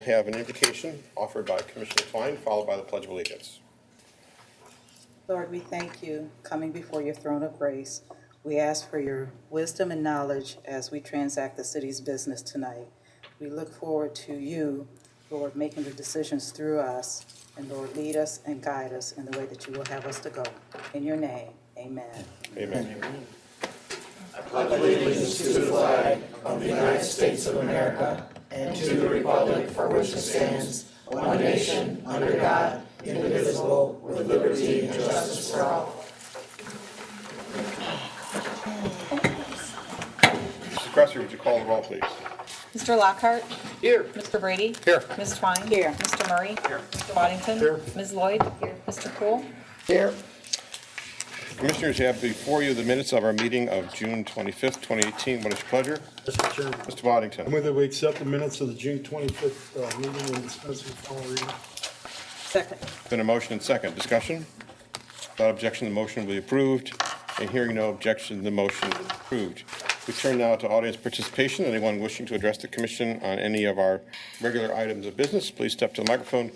have an invocation offered by Commissioner Twine, followed by the Pledge of Allegiance. Lord, we thank you coming before your throne of grace. We ask for your wisdom and knowledge as we transact the city's business tonight. We look forward to you, Lord, making the decisions through us. And Lord, lead us and guide us in the way that you will have us to go. In your name, amen. Amen. I pledge allegiance to the flag of the United States of America and to the republic for which it stands, one nation, under God, indivisible, with liberty and justice for all. Mrs. Cresser, would you call the roll, please? Mr. Lockhart? Here. Mr. Brady? Here. Ms. Twine? Here. Mr. Murray? Here. Mr. Waddington? Here. Ms. Lloyd? Here. Mr. Poole? Here. Commissioners, you have before you the minutes of our meeting of June 25th, 2018. What is your pleasure? Mr. Chairman, Mr. I Waddington. move that we accept the minutes of the June 25th meeting and dispense with final reading. Second. Been a motion and second. Discussion? Without objection, the motion will be approved. And hearing no objection, the motion is approved. We turn now to audience participation. Anyone wishing to address the commission on any of our regular items of business, please step to the microphone,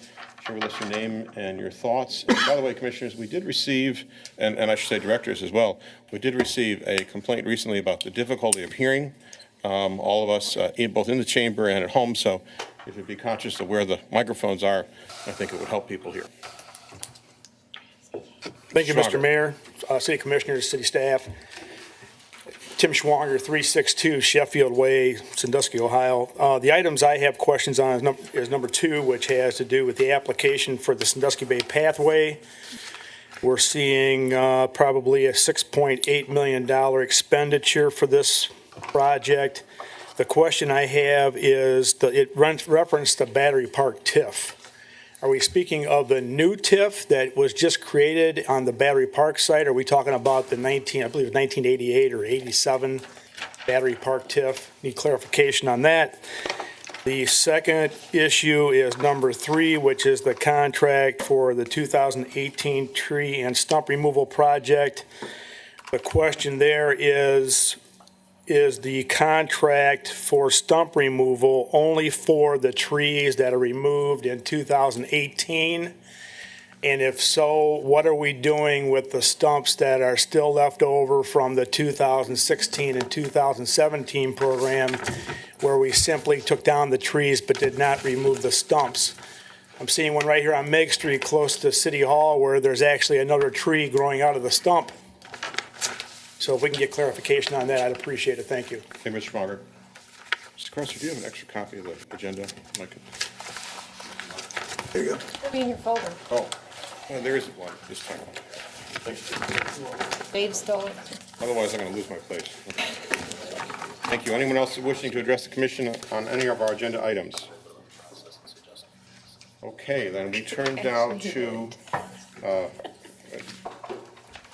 share with us your name and your thoughts. And by the way, commissioners, we did receive, and I should say directors as well, we did receive a complaint recently about the difficulty of hearing, all of us, both in the chamber and at home. So if you'd be conscious of where the microphones are, I think it would help people here. Thank you, Schwanger. Mr. Mayor, City Commissioners, City staff. Tim Schwanger, 362 Sheffield Way, Sandusky, Ohio. The items I have questions on is number 2, which has to do with the application for the Sandusky Bay Pathway. We're seeing probably a $6.8 million expenditure for this project. The question I have is, it referenced the Battery Park TIF. Are we speaking of the new TIF that was just created on the Battery Park site? Are we talking about the I believe 1988 or 87 Battery Park TIF? Need clarification on that. The second issue is number 3, which is the contract for the 2018 tree and stump removal project. The question there is the contract for stump removal only for the trees that are removed in 2018? And if so, what are we doing with the stumps that are still left over from the 2016 and 2017 program, where we simply took down the trees but did not remove the stumps? I'm seeing one right here on Meg Street close to City Hall where there's actually another tree growing out of the stump. So if we can get clarification on that, I'd appreciate it. Thank you. Hey, Mr. Schwager. Mr. Cresser, do you have an extra copy of the agenda? Mike? There you go. It'll be in your folder. Oh, well, there isn't one this time. Dave stole it. Otherwise, I'm going to lose my place. Thank you. Anyone else wishing to address the commission on any of our agenda items? Okay, then we turn now to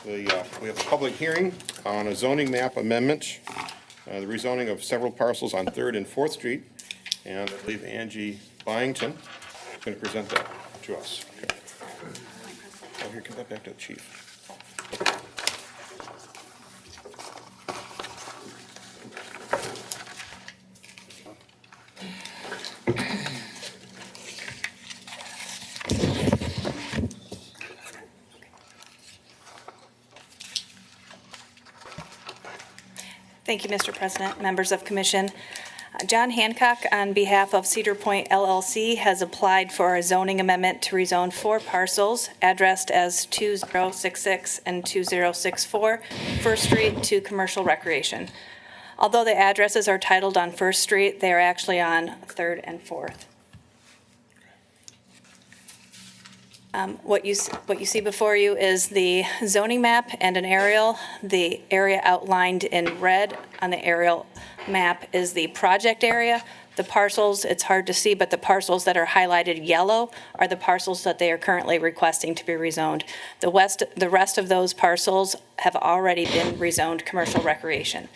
we have a public hearing on a zoning map amendment, the rezoning of several parcels on 3rd and 4th Street. And I believe Angie Byington is going to present that to us. Okay. Oh, here, give that back to the chief. Thank you, Mr. President, members of Commission. John Hancock, on behalf of Cedar Point LLC, has applied for a zoning amendment to rezone 4 parcels addressed as 2066 and 2064 First Street to commercial recreation. Although the addresses are titled on First Street, they are actually on 3rd and 4th. What you see before you is the zoning map and an aerial. The area outlined in red on the aerial map is the project area. The parcels, it's hard to see, but the parcels that are highlighted yellow are the parcels that they are currently requesting to be rezoned. The rest of those parcels have already been rezoned commercial recreation.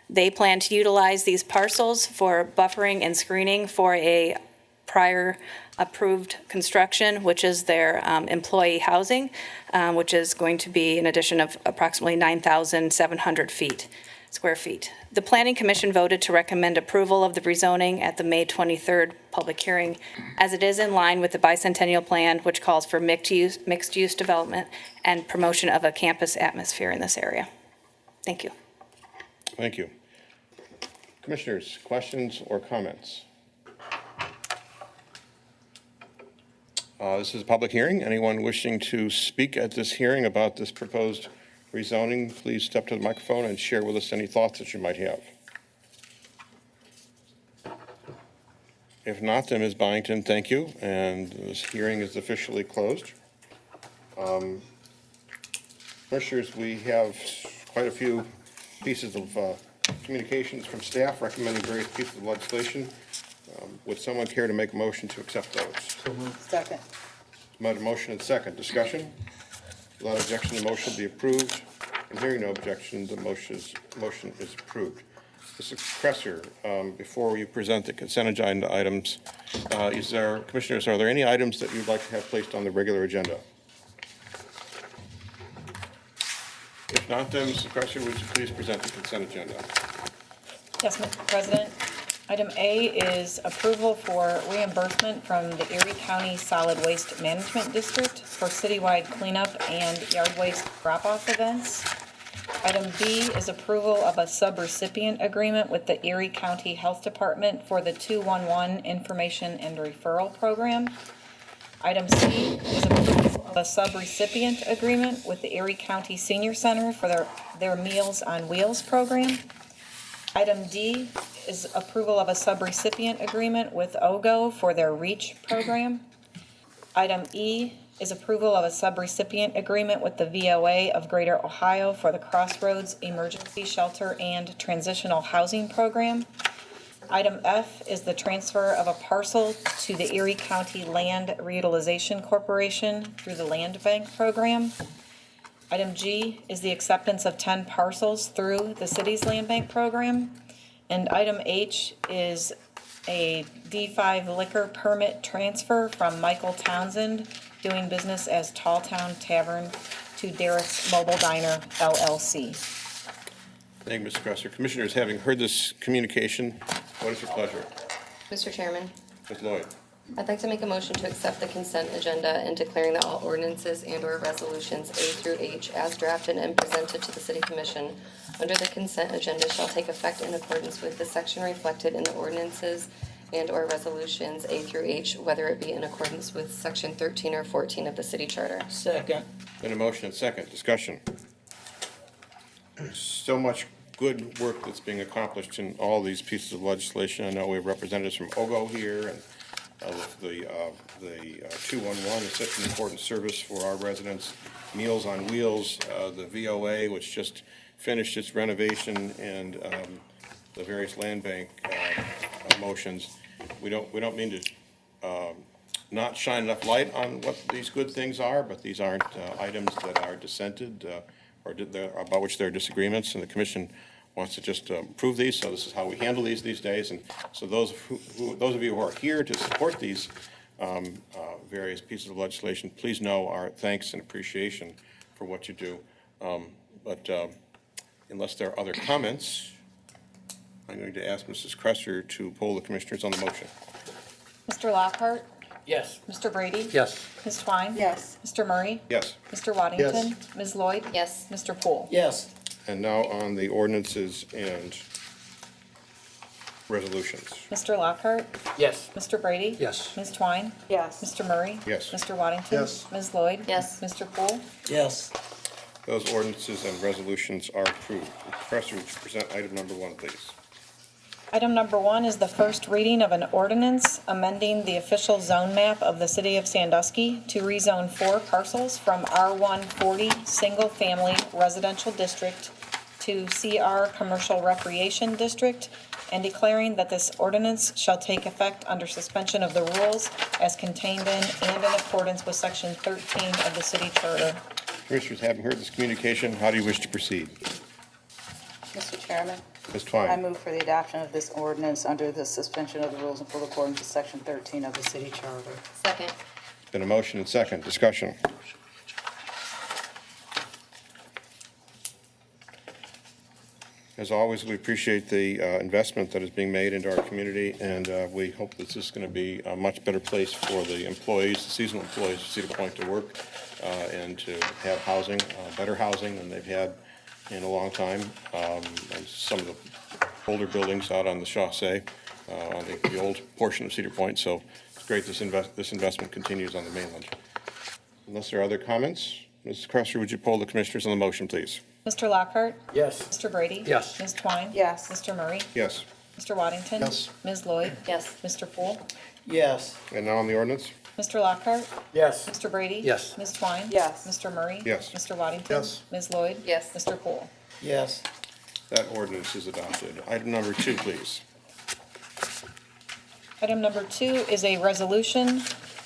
They plan to utilize these parcels for buffering and screening for a prior approved construction, which is their employee housing, which is going to be an addition of approximately 9,700 feet. square feet. The Planning Commission voted to recommend approval of the rezoning at the May 23rd public hearing, as it is in line with the bicentennial plan, which calls for mixed-use development and promotion of a campus atmosphere in this area. Thank you. Thank you. Commissioners, questions or comments? This is a public hearing. Anyone wishing to speak at this hearing about this proposed rezoning, please step to the microphone and share with us any thoughts that you might have. If not, then Ms. Byington, thank you, and this hearing is officially closed. Commissioners, we have quite a few pieces of communications from staff recommending various pieces of legislation. Would someone care to make a motion to accept those? Second. Made a motion and second. Discussion? Without objection, the motion will be approved. And hearing no objection, the motion is approved. Mr. Cresser, before you present the consent agenda items, Commissioners, are there any items that you'd like to have placed on the regular agenda? If not, then, Mr. Cresser, would you please present the consent agenda? Yes, Mr. President. Item A is approval for reimbursement from the Erie County Solid Waste Management District for citywide cleanup and yard waste drop-off events. Item B is approval of a subrecipient agreement with the Erie County Health Department for the 211 Information and Referral Program. Item C is approval of a subrecipient agreement with the Erie County Senior Center for their Meals on Wheels program. Item D is approval of a subrecipient agreement with OGO for their REACH program. Item E is approval of a subrecipient agreement with the VOA of Greater Ohio for the Crossroads Emergency Shelter and Transitional Housing Program. Item F is the transfer of a parcel to the Erie County Land Reutilization Corporation through the Land Bank program. Item G is the acceptance of 10 parcels through the city's land bank program. And item H is a D5 liquor permit transfer from Michael Townsend, doing business as Tall Town Tavern, to Derek's Mobile Diner LLC. Thank you, Mr. Cresser. Commissioners, having heard this communication, what is your pleasure? Mr. Chairman, Ms. Lloyd? I'd like to make a motion to accept the consent agenda and declaring that all ordinances and/or resolutions A through H as drafted and presented to the City Commission under the consent agenda shall take effect in accordance with the section reflected in the ordinances and/or resolutions A through H, whether it be in accordance with Section 13 or 14 of the City Charter. Second. Been a motion and second. Discussion. So much good work that's being accomplished in all these pieces of legislation. I know we have representatives from OGO here, and the 211 is such an important service for our residents. Meals on Wheels, the VOA, which just finished its renovation, and the various land bank motions. We don't mean to not shine enough light on what these good things are, but these aren't items that are dissented or about which there are disagreements, and the commission wants to just approve these. So this is how we handle these days. And so those of you who are here to support these various pieces of legislation, please know our thanks and appreciation for what you do. But unless there are other comments, I'm going to ask Mrs. Cresser to poll the commissioners on the motion. Mr. Lockhart? Yes. Mr. Brady? Yes. Ms. Twine? Yes. Mr. Murray? Yes. Mr. Waddington? Yes. Ms. Lloyd? Yes. Mr. Poole? Yes. And now on the ordinances and resolutions. Mr. Lockhart? Yes. Mr. Brady? Yes. Ms. Twine? Yes. Mr. Murray? Yes. Mr. Waddington? Yes. Ms. Lloyd? Yes. Mr. Poole? Yes. Those ordinances and resolutions are approved. Mr. Cresser, would you present item number 1, please? Item number 1 is the first reading of an ordinance amending the official zone map of the city of Sandusky to rezone 4 parcels from R140 Single Family Residential District to CR Commercial Recreation District, and declaring that this ordinance shall take effect under suspension of the rules as contained in and in accordance with Section 13 of the city charter. Commissioners, having heard this communication, how do you wish to proceed? Mr. Chairman, Ms. I Twine? move for the adoption of this ordinance under the suspension of the rules in full accordance to Section 13 of the city charter. Second. Been a motion and second. Discussion. As always, we appreciate the investment that is being made into our community, and we hope that this is going to be a much better place for the employees, the seasonal employees of Cedar Point to work and to have housing, better housing than they've had in a long time. And some of the older buildings out on the chaussee, on the old portion of Cedar Point. So it's great this investment continues on the mainland. Unless there are other comments, Mrs. Cresser, would you poll the commissioners on the motion, please? Mr. Lockhart? Yes. Mr. Brady? Yes. Ms. Twine? Yes. Mr. Murray? Yes. Mr. Waddington? Yes. Ms. Lloyd? Yes. Mr. Poole? Yes. And now on the ordinance? Mr. Lockhart? Yes. Mr. Brady? Yes. Ms. Twine? Yes. Mr. Murray? Yes. Mr. Waddington? Yes. Ms. Lloyd? Yes. Mr. Poole? Yes. That ordinance is adopted. Item number 2, please. Item number 2 is a resolution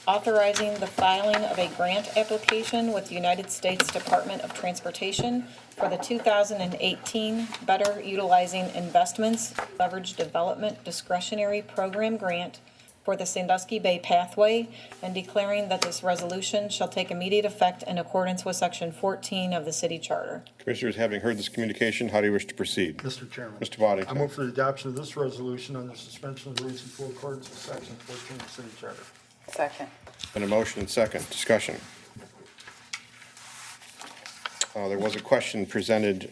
authorizing the filing of a grant application with the United States Department of Transportation for the 2018 Better Utilizing Investments Leverage Development Discretionary Program Grant for the Sandusky Bay Pathway, and declaring that this resolution shall take immediate effect in accordance with Section 14 of the city charter. Commissioners, having heard this communication, how do you wish to proceed? Mr. Chairman. Mr. Waddington. I move for the adoption of this resolution under suspension of the rules in full accordance with Section 14 of the city charter. Second. And a motion and second. Discussion. There was a question presented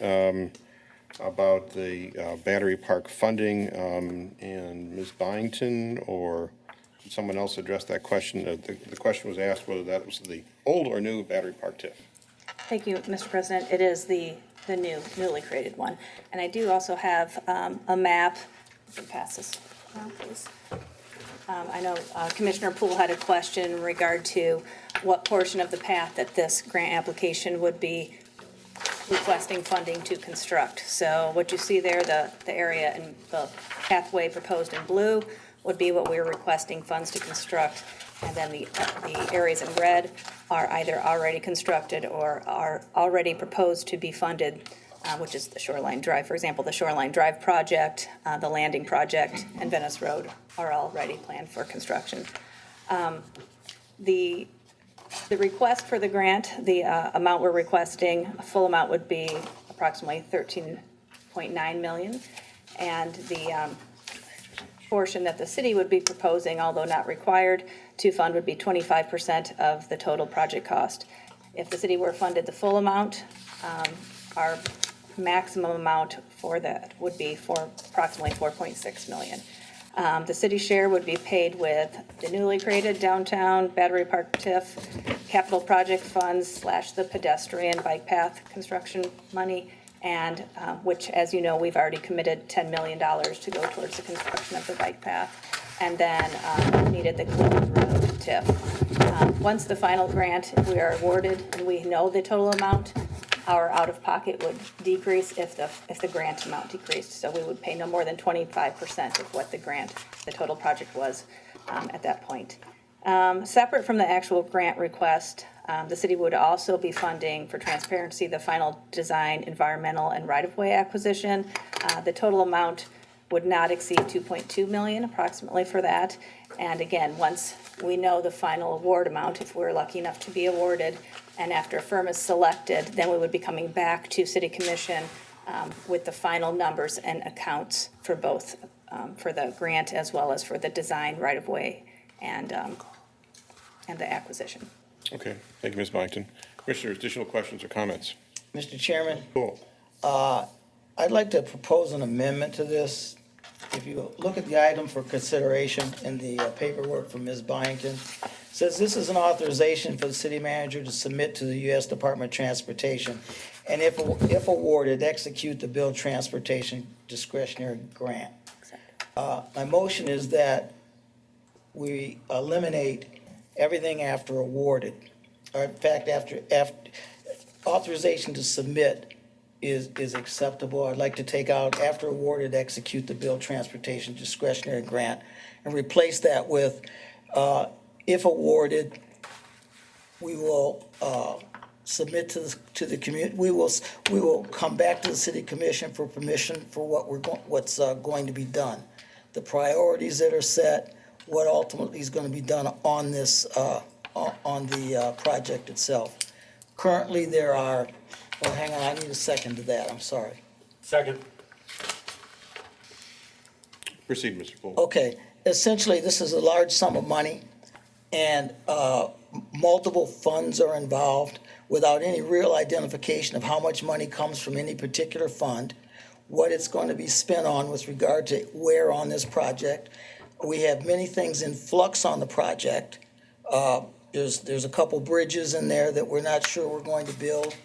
about the battery park funding, and Ms. Byington or did someone else address that question? The question was asked whether that was the old or new battery park TIF. Thank you, Mr. President. It is the newly created one. And I do also have a map. You can pass this around, please. I know Commissioner Poole had a question in regard to what portion of the path that this grant application would be requesting funding to construct. So what you see there, the area and the pathway proposed in blue would be what we're requesting funds to construct. And then the areas in red are either already constructed or are already proposed to be funded, which is the Shoreline Drive. For example, the Shoreline Drive project, the Landing project, and Venice Road are already planned for construction. The request for the grant, the amount we're requesting, a full amount would be approximately $13.9 million. And the portion that the city would be proposing, although not required to fund, would be 25% of the total project cost. If the city were funded the full amount, our maximum amount for that would be for approximately $4.6 million. The city share would be paid with the newly created downtown battery park TIF, capital project funds / the pedestrian bike path construction money, and which, as you know, we've already committed $10 million to go towards the construction of the bike path, and then needed the Cleveland Road TIF. Once the final grant, we are awarded and we know the total amount, our out-of-pocket would decrease if the grant amount decreased. So we would pay no more than 25% of what the total project was at that point. Separate from the actual grant request, the city would also be funding, for transparency, the final design, environmental, and right-of-way acquisition. The total amount would not exceed $2.2 million approximately for that. And again, once we know the final award amount, if we're lucky enough to be awarded, and after a firm is selected, then we would be coming back to City Commission with the final numbers and accounts for both, for the grant as well as for the design, right-of-way, and the acquisition. Okay, thank you, Ms. Byington. Commissioners, additional questions or comments? Mr. Chairman, Cool. I'd like to propose an amendment to this. If you look at the item for consideration in the paperwork from Ms. Byington, it says this is an authorization for the city manager to submit to the U.S. Department of Transportation, and if awarded, execute the Build Transportation Discretionary Grant. My motion is that we eliminate everything after awarded, or in fact, after authorization to submit is acceptable. I'd like to take out after awarded, execute the Build Transportation Discretionary Grant, and replace that with if awarded, we will submit to the community. We will come back to the City Commission for permission for what's going to be done, the priorities that are set, what ultimately is going to be done on this on the project itself. Currently, there are. Oh, hang on. I need a second to that. I'm sorry. Second. Proceed, Mr. Poole. Okay, essentially, this is a large sum of money, and multiple funds are involved without any real identification of how much money comes from any particular fund, what it's going to be spent on with regard to where on this project. We have many things in flux on the project. There's a couple bridges in there that we're not sure we're going to build.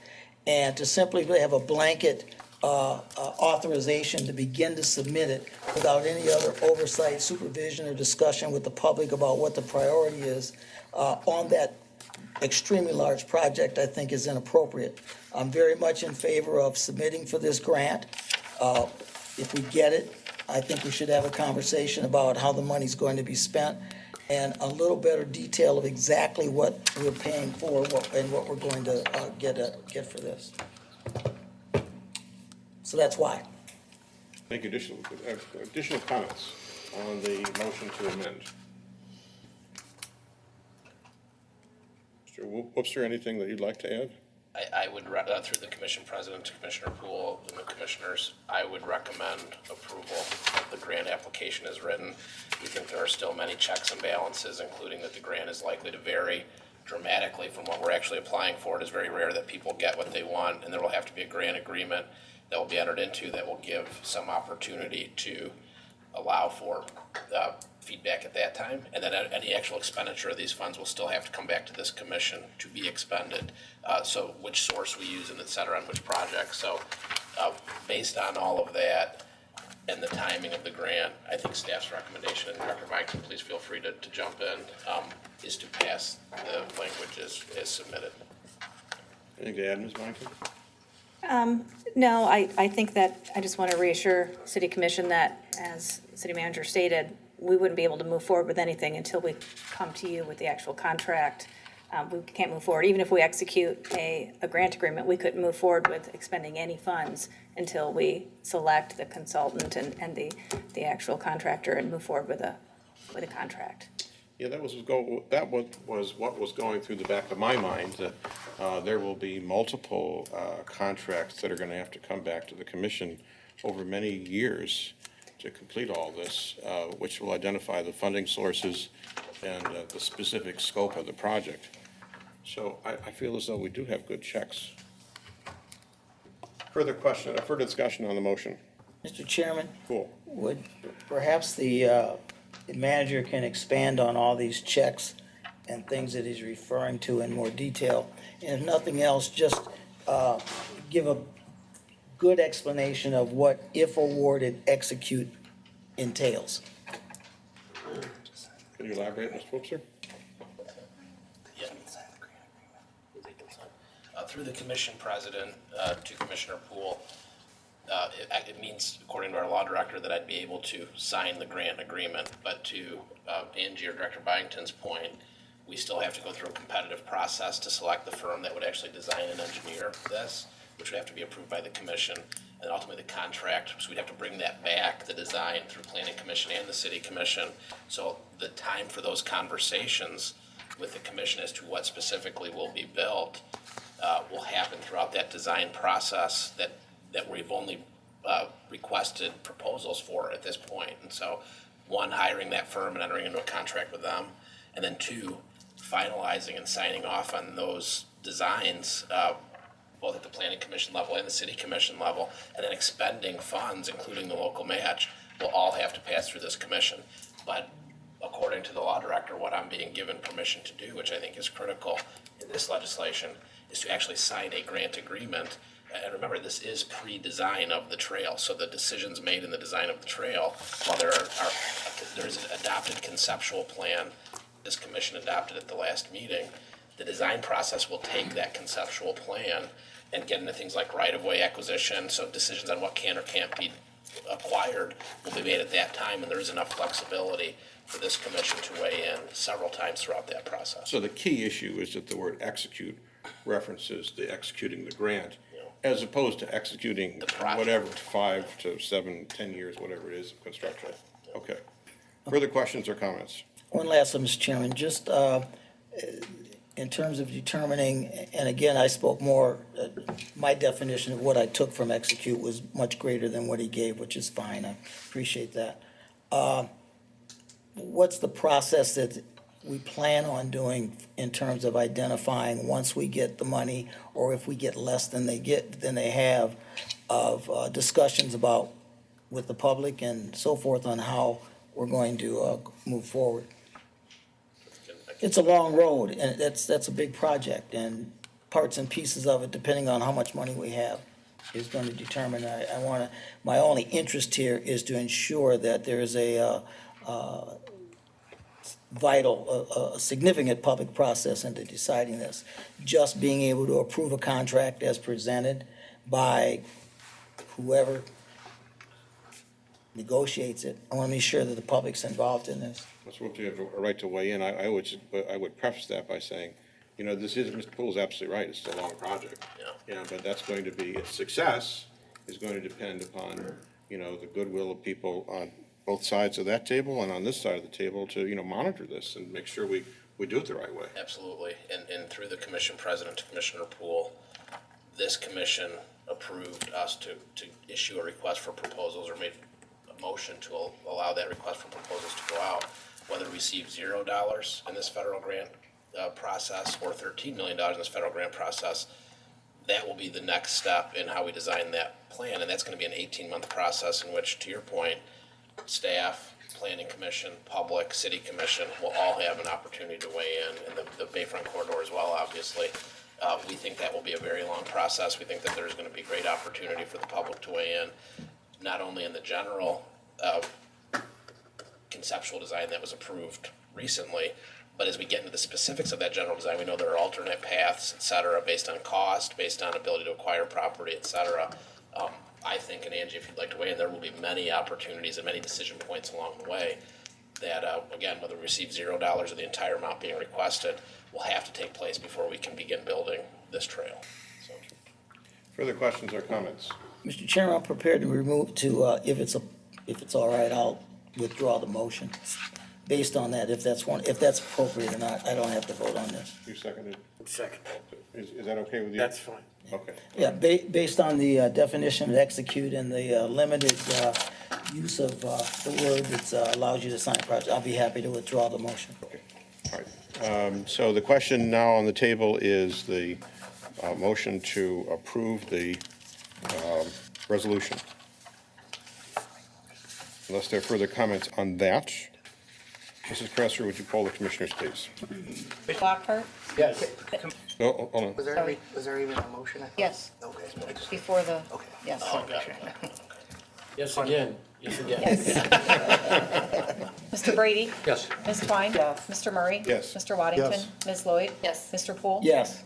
And to simply have a blanket authorization to begin to submit it without any other oversight, supervision, or discussion with the public about what the priority is on that extremely large project, I think is inappropriate. I'm very much in favor of submitting for this grant. If we get it, I think we should have a conversation about how the money's going to be spent and a little better detail of exactly what we're paying for and what we're going to get for this. So that's why. Thank you. Additional comments on the motion to amend? Mr. Whoopster, anything that you'd like to add? I would, through the commission president to Commissioner Poole and the commissioners, I would recommend approval of the grant application as written. We think there are still many checks and balances, including that the grant is likely to vary dramatically from what we're actually applying for. It is very rare that people get what they want, and there will have to be a grant agreement that will be entered into that will give some opportunity to allow for feedback at that time, and then any actual expenditure of these funds will still have to come back to this commission to be expended. So which source we use and et cetera on which project. So based on all of that and the timing of the grant, I think staff's recommendation, and Director Byington, please feel free to jump in, is to pass the language as submitted. Anything to add, Ms. Byington? No, I think that, I just want to reassure City Commission that, as City Manager stated, we wouldn't be able to move forward with anything until we come to you with the actual contract. We can't move forward. Even if we execute a grant agreement, we couldn't move forward with expending any funds until we select the consultant and the actual contractor and move forward with a contract. Yeah, that was what was going through the back of my mind, that there will be multiple contracts that are going to have to come back to the commission over many years to complete all this, which will identify the funding sources and the specific scope of the project. So I feel as though we do have good checks. Further discussion on the motion? Mr. Chairman? Cool. Would perhaps the manager can expand on all these checks and things that he's referring to in more detail? And if nothing else, just give a good explanation of what, if awarded, execute entails. Can you elaborate, Mr. Whoopster? Yeah. Through the commission president to Commissioner Poole, it means, according to our law director, that I'd be able to sign the grant agreement. But to Angie or Director Byington's point, we still have to go through a competitive process to select the firm that would actually design and engineer this, which would have to be approved by the commission, and ultimately the contract. So we'd have to bring that back, the design, through Planning Commission and the City Commission. So the time for those conversations with the commission as to what specifically will be built will happen throughout that design process that we've only requested proposals for at this point. And so, one, hiring that firm and entering into a contract with them, and then two, finalizing and signing off on those designs, both at the Planning Commission level and the City Commission level, and then expending funds, including the local match, will all have to pass through this commission. But according to the law director, what I'm being given permission to do, which I think is critical in this legislation, is to actually sign a grant agreement. And remember, this is pre-design of the trail, so the decisions made in the design of the trail, while there is an adopted conceptual plan, this commission adopted at the last meeting, the design process will take that conceptual plan and get into things like right-of-way acquisition, so decisions on what can or can't be acquired will be made at that time, and there is enough flexibility for this commission to weigh in several times throughout that process. So the key issue is that the word execute references the executing the grant, as opposed to executing whatever, 5 to 7, 10 years, whatever it is of construction. Okay. Further questions or comments? One last one, Mr. Chairman, just in terms of determining, and again, I spoke more, my definition of what I took from execute was much greater than what he gave, which is fine. I appreciate that. What's the process that we plan on doing in terms of identifying once we get the money, or if we get less than they have, of discussions about with the public and so forth on how we're going to move forward? It's a long road, and that's a big project, and parts and pieces of it, depending on how much money we have, is going to determine. My only interest here is to ensure that there is a vital, a significant public process into deciding this. Just being able to approve a contract as presented by whoever negotiates it, I want to be sure that the public's involved in this. So if you have a right to weigh in, I would preface that by saying, Mr. Poole's absolutely right, it's a long project. Yeah. But that's going to be, its success is going to depend upon, the goodwill of people on both sides of that table and on this side of the table to, monitor this and make sure we do it the right way. Absolutely. And through the commission president to Commissioner Poole, this commission approved us to issue a request for proposals, or made a motion to allow that request for proposals to go out. Whether we receive $0 in this federal grant process or $13 million in this federal grant process, that will be the next step in how we design that plan. And that's going to be an 18-month process in which, to your point, staff, planning commission, public, city commission will all have an opportunity to weigh in, and the Bayfront corridor as well, obviously. We think that will be a very long process. We think that there's going to be great opportunity for the public to weigh in, not only in the general conceptual design that was approved recently, but as we get into the specifics of that general design, we know there are alternate paths, et cetera, based on cost, based on ability to acquire property, et cetera. I think, and Angie, if you'd like to weigh in, there will be many opportunities and many decision points along the way that, again, whether we receive $0 or the entire amount being requested, will have to take place before we can begin building this trail. So. Further questions or comments? Mr. Chairman, I'm prepared to remove if it's all right, I'll withdraw the motion based on that, if that's appropriate or not. I don't have to vote on this. You seconded? Second. Is that okay with you? That's fine. Okay. Yeah, based on the definition of execute and the limited use of the word that allows you to sign a project, I'll be happy to withdraw the motion. Okay. All right. So the question now on the table is the motion to approve the resolution. Unless there are further comments on that, Mrs. Cresser, would you poll the commissioners, please? Lockhart? Yes. No, hold on. Was there even a motion? Yes. Okay. Before the, yes. Oh, got it. Yes, again. Yes, again. Yes. Mr. Brady? Yes. Ms. Twine? Yes. Mr. Murray? Yes. Mr. Waddington? Yes. Ms. Lloyd? Yes. Mr. Poole? Yes.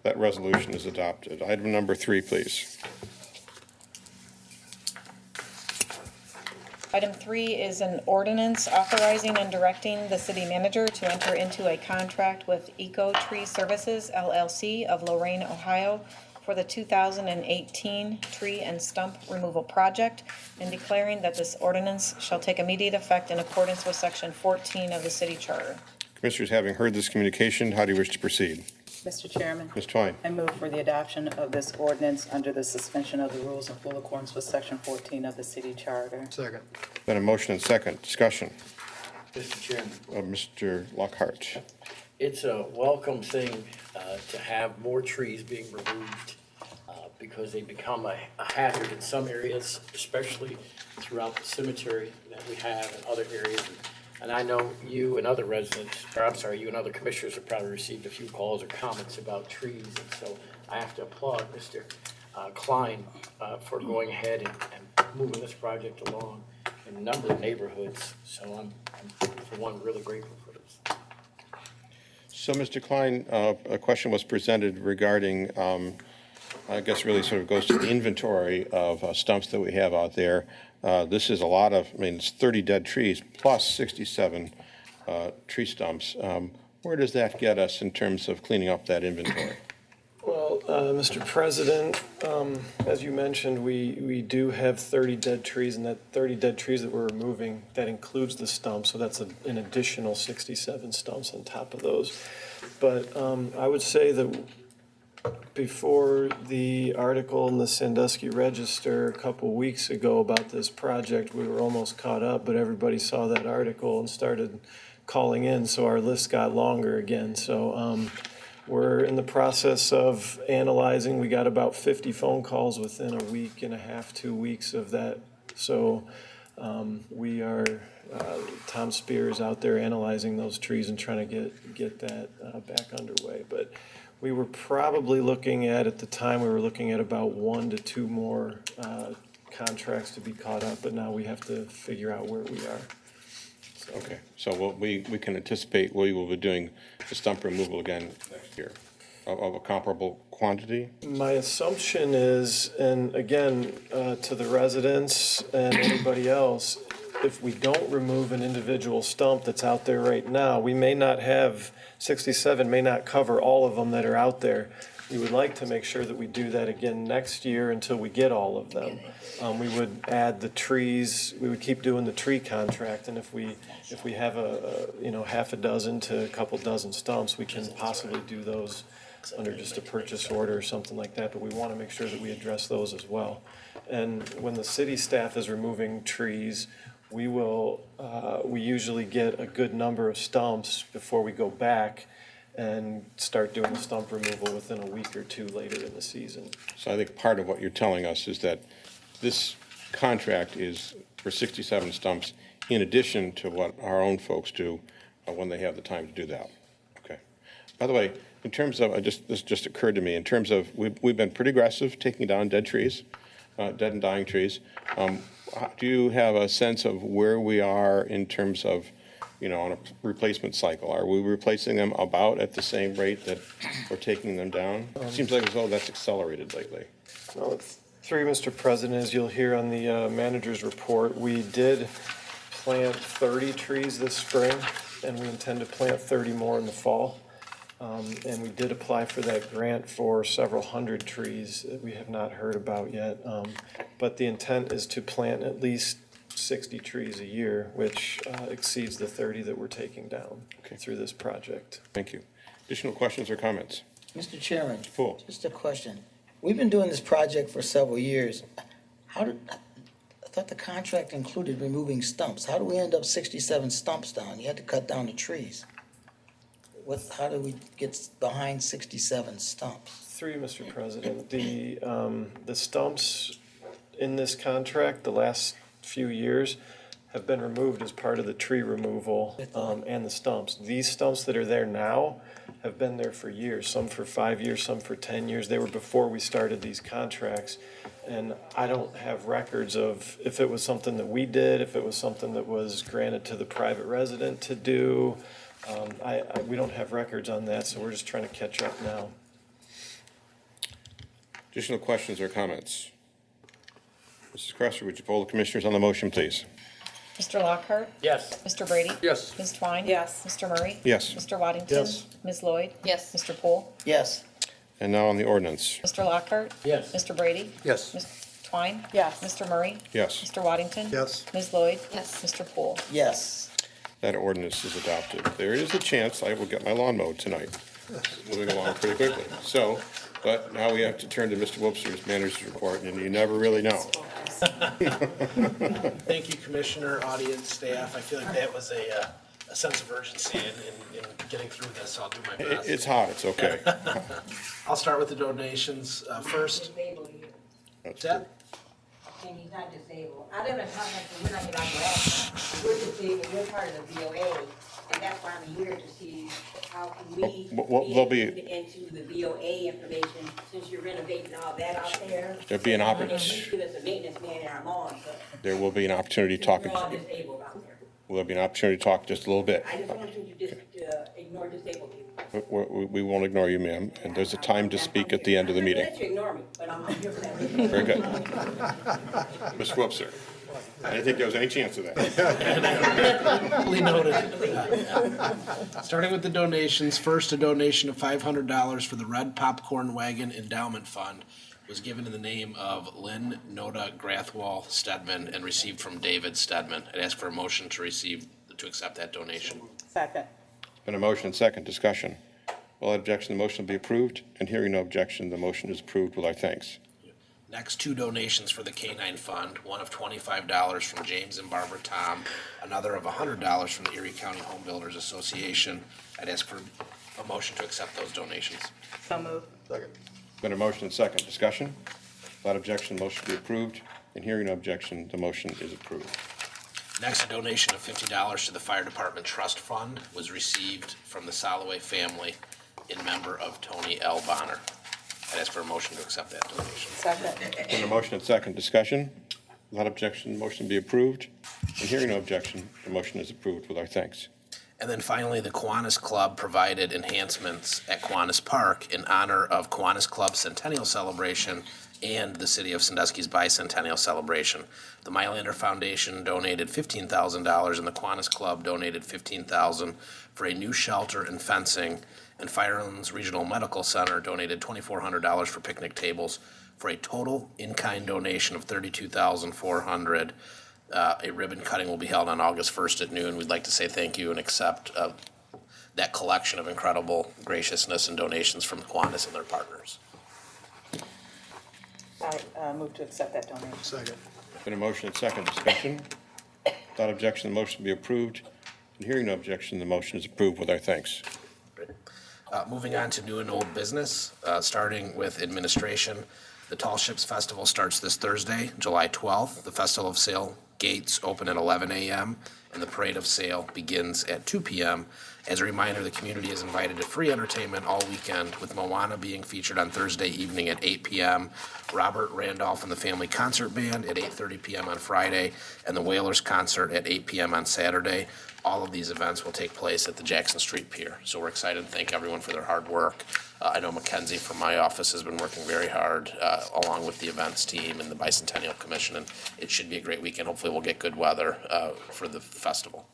That resolution is adopted. Item number 3, please. Item 3 is an ordinance authorizing and directing the city manager to enter into a contract with Eco Tree Services LLC of Lorraine, Ohio for the 2018 tree and stump removal project, and declaring that this ordinance shall take immediate effect in accordance with Section 14 of the city charter. Commissioners, having heard this communication, how do you wish to proceed? Mr. Chairman, Ms. Twine? I move for the adoption of this ordinance under the suspension of the rules in full accordance with Section 14 of the city charter. Second. Then a motion and second. Discussion. Mr. Chairman, Mr. Lockhart. It's a welcome thing to have more trees being removed because they become a hazard in some areas, especially throughout the cemetery that we have in other areas. And I know you and other residents, or I'm sorry, you and other commissioners have probably received a few calls or comments about trees. And so I have to applaud Mr. Klein for going ahead and moving this project along in a number of neighborhoods. So I'm for one, really grateful for this. So, Mr. Klein, a question was presented regarding, I guess really sort of goes to the inventory of stumps that we have out there. This is a lot of, it's 30 dead trees plus 67 tree stumps. Where does that get us in terms of cleaning up that inventory? Well, Mr. President, as you mentioned, we do have 30 dead trees, and that 30 dead trees that we're removing, that includes the stumps, so that's an additional 67 stumps on top of those. But I would say that Before the article in the Sandusky Register a couple weeks ago about this project, we were almost caught up, but everybody saw that article and started calling in, so our list got longer again. So we're in the process of analyzing. We got about 50 phone calls within a week and a half, 2 weeks of that. So we are, Tom Spears out there analyzing those trees and trying to get that back underway. But we were probably looking at the time, we were looking at about 1 to 2 more contracts to be caught up, but now we have to figure out where we are. Okay, so we can anticipate we will be doing the stump removal again next year of a comparable quantity? My assumption is, and again, to the residents and anybody else, if we don't remove an individual stump that's out there right now, we may not have, 67 may not cover all of them that are out there. We would like to make sure that we do that again next year until we get all of them. We would add the trees, we would keep doing the tree contract, and if we have half a dozen to a couple dozen stumps, we can possibly do those under just a purchase order or something like that, but we want to make sure that we address those as well. And when the city staff is removing trees, we usually get a good number of stumps before we go back and start doing the stump removal within a week or two later in the season. So I think part of what you're telling us is that this contract is for 67 stumps in addition to what our own folks do when they have the time to do that. Okay. By the way, in terms of, this just occurred to me, in terms of, we've been pretty aggressive taking down dead trees, dead and dying trees. Do you have a sense of where we are in terms of, on a replacement cycle? Are we replacing them about at the same rate that we're taking them down? It seems like as though that's accelerated lately. Well, through Mr. President, as you'll hear on the manager's report, we did plant 30 trees this spring, and we intend to plant 30 more in the fall. And we did apply for that grant for several hundred trees that we have not heard about yet. But the intent is to plant at least 60 trees a year, which exceeds the 30 that we're taking down through this project. Thank you. Additional questions or comments? Mr. Chairman, Poole. just a question. We've been doing this project for several years. I thought the contract included removing stumps. How do we end up 67 stumps down? You had to cut down the trees. How do we get behind 67 stumps? Through you, Mr. President, the stumps in this contract, the last few years, have been removed as part of the tree removal and the stumps. These stumps that are there now have been there for years, some for 5 years, some for 10 years. They were before we started these contracts. And I don't have records of if it was something that we did, if it was something that was granted to the private resident to do. We don't have records on that, so we're just trying to catch up now. Additional questions or comments? Mrs. Cresser, would you poll the commissioners on the motion, please? Mr. Lockhart? Yes. Mr. Brady? Yes. Ms. Twine? Yes. Mr. Murray? Yes. Mr. Waddington? Yes. Ms. Lloyd? Yes. Mr. Poole? Yes. And now on the ordinance. Mr. Lockhart? Yes. Mr. Brady? Yes. Ms. Twine? Yes. Mr. Murray? Yes, Mr. Waddington? Yes. Ms. Lloyd? Yes. Mr. Poole? Yes. that ordinance is adopted. There is a chance I will get my lawn mowed tonight. Moving along pretty quickly. So, but now we have to turn to Mr. Wobster's manager's report, and you never really know. Thank you, Commissioner, audience, staff. I feel like that was a sense of urgency in getting through this. I'll do my best. It's hot, it's okay. I'll start with the donations first. That's Deb? And he's not disabled. I live in Huntington, we're not in Nebraska. We're disabled, we're part of the VOA, and that's why I'm here to see how can we There'll be- into the VOA information, since you're renovating all that out there. There'll be an Give opportunity, us a maintenance man in our lawn, but there will be an opportunity to talk, we're all disabled out there. there'll be an opportunity to talk just a little bit. I just want you to just ignore disabled people. We won't ignore you, ma'am, and there's a time to speak at the end of the meeting. I'm not gonna let you ignore me, but I'm here for that. Very good. Ms. Wobster, I didn't think there was any chance of that. Duly noted. Starting with the donations, first, a donation of $500 for the Red Popcorn Wagon Endowment Fund was given in the name of Lynn Noda Grathwall Stedman and received from David Stedman. I'd ask for a motion to accept that donation. Second. Been a motion and second discussion. Without objection, the motion will be approved, and hearing no objection, the motion is approved with our thanks. Next, two donations for the K-9 Fund, one of $25 from James and Barbara Tom, another of $100 from the Erie County Home Builders Association. I'd ask for a motion to accept those donations. So moved. Been a motion and second. Discussion? Without objection, the motion will be approved, and hearing no objection, the motion is approved. Next, a donation of $50 to the Fire Department Trust Fund was received from the Soloway family in member of Tony L. Bonner. I'd ask for a motion to accept that donation. Second. Been a motion and second. Discussion? Without objection, the motion will be approved, and hearing no objection, the motion is approved with our thanks. And then finally, the Kiwanis Club provided enhancements at Kiwanis Park in honor of Kiwanis Club's centennial celebration and the city of Sandusky's bicentennial celebration. The Mylander Foundation donated $15,000 and the Kiwanis Club donated $15,000 for a new shelter and fencing, and Firelands Regional Medical Center donated $2,400 for picnic tables for a total in-kind donation of $32,400. A ribbon cutting will be held on August 1st at noon. We'd like to say thank you and accept that collection of incredible graciousness and donations from Kiwanis and their partners. I move to accept that donation. Second. Been a motion and second. Discussion? Without objection, the motion will be approved, and hearing no objection, the motion is approved with our thanks. Moving on to new and old business, starting with administration. The Tall Ships Festival starts this Thursday, July 12th. The Festival of Sail gates open at 11 a.m., and the Parade of Sail begins at 2 p.m. As a reminder, the community is invited to free entertainment all weekend, with Moana being featured on Thursday evening at 8 p.m., Robert Randolph and the Family Concert Band at 8:30 p.m. on Friday, and the Whalers Concert at 8 p.m. on Saturday. All of these events will take place at the Jackson Street Pier. So we're excited to thank everyone for their hard work. I know Mackenzie from my office has been working very hard, along with the events team and the Bicentennial Commission, and it should be a great weekend. Hopefully we'll get good weather for the festival.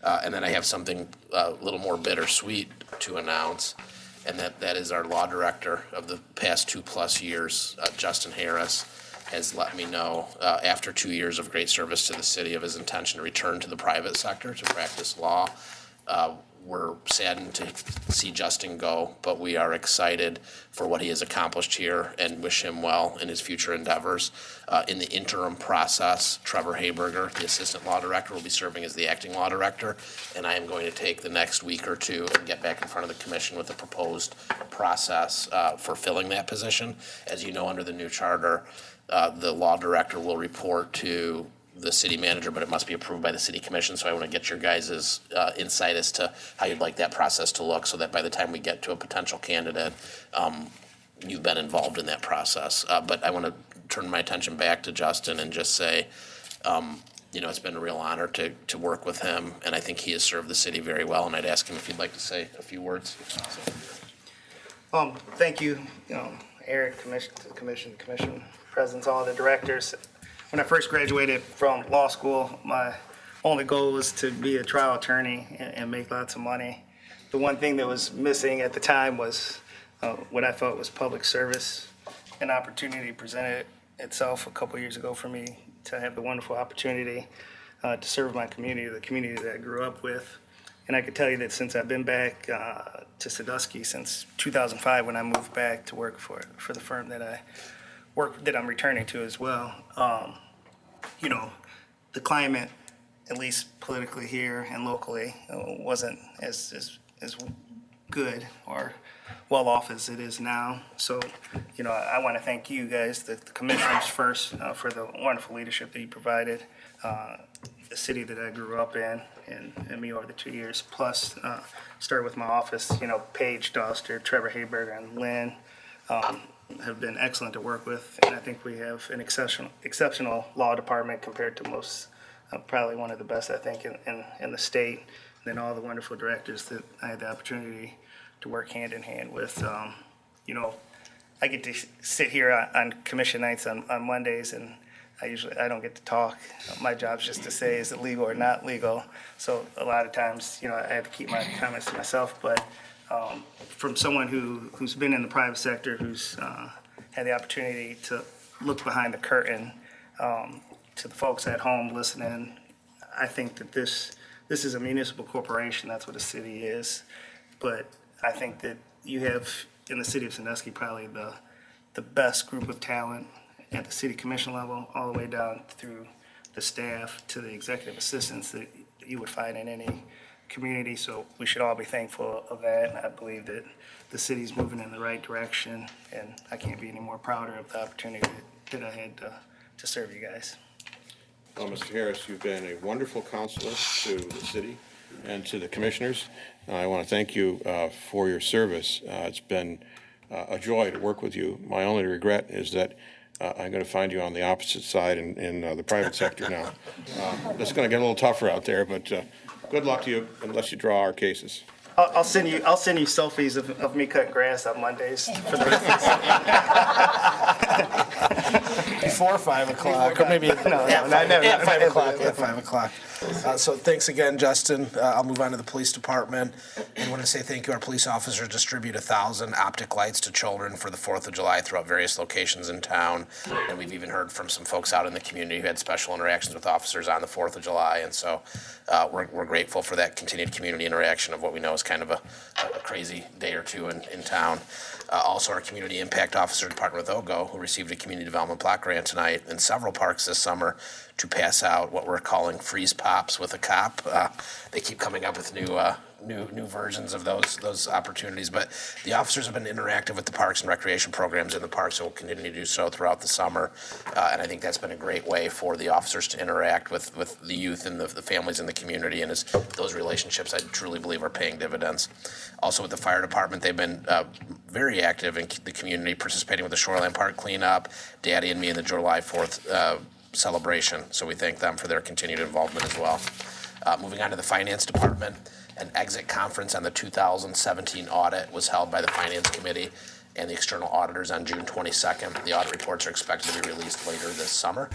And then I have something a little more bittersweet to announce, and that is our law director of the past 2+ years, Justin Harris, has let me know, after 2 years of great service to the city, of his intention to return to the private sector to practice law. We're saddened to see Justin go, but we are excited for what he has accomplished here and wish him well in his future endeavors. In the interim process, Trevor Hayberger, the assistant law director, will be serving as the acting law director, and I am going to take the next week or two and get back in front of the commission with a proposed process for filling that position. As you know, under the new charter, the law director will report to the city manager, but it must be approved by the city commission. So I want to get your guys' insight as to how you'd like that process to look, so that by the time we get to a potential candidate, you've been involved in that process. But I want to turn my attention back to Justin and just say, it's been a real honor to work with him, and I think he has served the city very well, and I'd ask him if he'd like to say a few words. Thank you, Eric, commission presidents, all the directors. When I first graduated from law school, my only goal was to be a trial attorney and make lots of money. The one thing that was missing at the time was what I felt was public service. An opportunity presented itself a couple years ago for me to have the wonderful opportunity to serve my community, the community that I grew up with. And I can tell you that since I've been back to Sandusky since 2005, when I moved back to work for the firm that I'm returning to as well, the climate, at least politically here and locally, wasn't as good or well off as it is now. So, I want to thank you guys, the commissioners first, for the wonderful leadership that you provided, the city that I grew up in, and me over the 2 years. Plus, start with my office, Paige Doster, Trevor Hayberger, and Lynn have been excellent to work with, and I think we have an exceptional law department compared to most, probably one of the best, I think, in the state. And then all the wonderful directors that I had the opportunity to work hand in hand with. I get to sit here on commission nights on Mondays, and I don't get to talk. My job's just to say, is it legal or not legal? So a lot of times, I have to keep my comments to myself, but from someone who's been in the private sector, who's had the opportunity to look behind the curtain, to the folks at home listening, I think that this is a municipal corporation. That's what a city is. But I think that you have in the city of Sandusky probably the best group of talent at the city commission level, all the way down through the staff to the executive assistants that you would find in any community. So we should all be thankful of that. And I believe that the city's moving in the right direction, and I can't be any more prouder of the opportunity that I had to serve you guys. Well, Mr. Harris, you've been a wonderful counselor to the city and to the commissioners. I want to thank you for your service. It's been a joy to work with you. My only regret is that I'm going to find you on the opposite side in the private sector now. It's going to get a little tougher out there, but good luck to you unless you draw our cases. I'll send you selfies of me cutting grass on Mondays for the rest of the Before 5 o'clock, or maybe at 5 o'clock. At 5 o'clock. So thanks again, Justin. I'll move on to the police department. And want to say thank you. Our police officers distribute 1,000 optic lights to children for the 4th of July throughout various locations in town. And we've even heard from some folks out in the community who had special interactions with officers on the 4th of July. And so we're grateful for that continued community interaction of what we know is kind of a crazy day or two in town. Also, our community impact officer department with OGO, who received a community development block grant tonight in several parks this summer to pass out what we're calling freeze pops with a cop. They keep coming up with new versions of those opportunities, but the officers have been interactive with the parks and recreation programs in the parks and will continue to do so throughout the summer. And I think that's been a great way for the officers to interact with the youth and the families in the community, and those relationships I truly believe are paying dividends. Also with the fire department, they've been very active in the community, participating with the Shoreline Park cleanup, Daddy and Me, and the July 4th celebration. So we thank them for their continued involvement as well. Moving on to the finance department, an exit conference on the 2017 audit was held by the Finance Committee and the external auditors on June 22nd. The audit reports are expected to be released later this summer.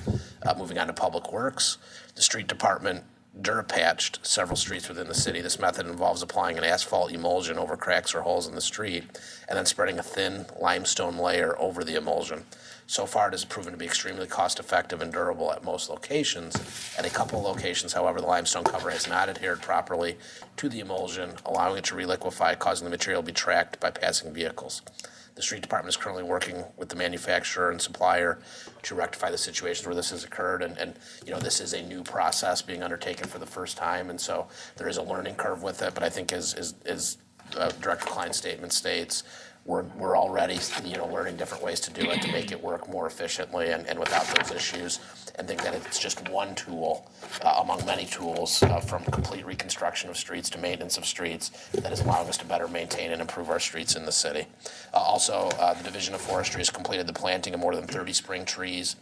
Moving on to Public Works, the street department Durapatched several streets within the city. This method involves applying an asphalt emulsion over cracks or holes in the street and then spreading a thin limestone layer over the emulsion. So far, it has proven to be extremely cost-effective and durable at most locations. At a couple of locations, however, the limestone cover has not adhered properly to the emulsion, allowing it to reliquefy, causing the material to be tracked by passing vehicles. The street department is currently working with the manufacturer and supplier to rectify the situations where this has occurred. And this is a new process being undertaken for the first time, and so there is a learning curve with it. But I think as Director Klein's statement states, we're already learning different ways to do it to make it work more efficiently and without those issues, and think that it's just one tool among many tools from complete reconstruction of streets to maintenance of streets that is allowing us to better maintain and improve our streets in the city. Also, the Division of Forestry has completed the planting of more than 30 spring trees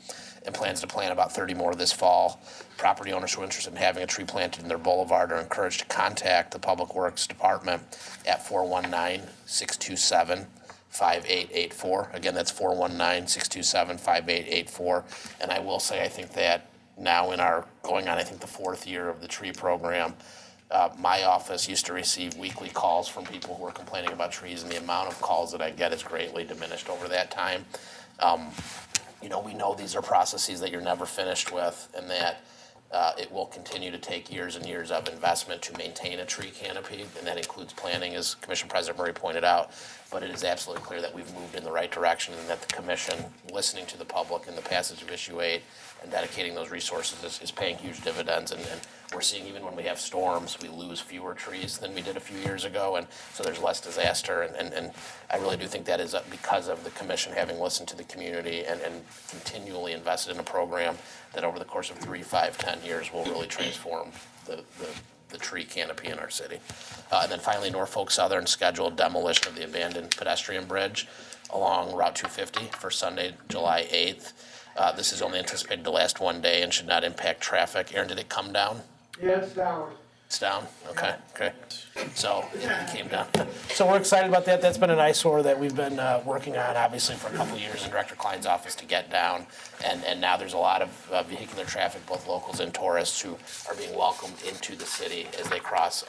and plans to plant about 30 more this fall. Property owners who are interested in having a tree planted in their boulevard are encouraged to contact the Public Works Department at 419-627-5884. Again, that's 419-627-5884. And I will say, I think that now in our going on, I think the 4th year of the tree program, my office used to receive weekly calls from people who were complaining about trees, and the amount of calls that I get is greatly diminished over that time. We know these are processes that you're never finished with, and that it will continue to take years and years of investment to maintain a tree canopy, and that includes planning, as Commission President Murray pointed out. But it is absolutely clear that we've moved in the right direction, and that the Commission, listening to the public in the passage of Issue 8 and dedicating those resources is paying huge dividends. And we're seeing, even when we have storms, we lose fewer trees than we did a few years ago, and so there's less disaster. And I really do think that is because of the Commission having listened to the community and continually invested in a program that over the course of 3, 5, 10 years will really transform the tree canopy in our city. And then finally, Norfolk Southern scheduled demolition of the abandoned pedestrian bridge along Route 250 for Sunday, July 8th. This is only anticipated to last one day and should not impact traffic. Aaron, did it come down? Yeah, it's down. It's down? Okay. So it came down. So we're excited about that. That's been an eyesore that we've been working on, obviously, for a couple of years in Director Klein's office to get down. And now there's a lot of vehicular traffic, both locals and tourists, who are being welcomed into the city as they cross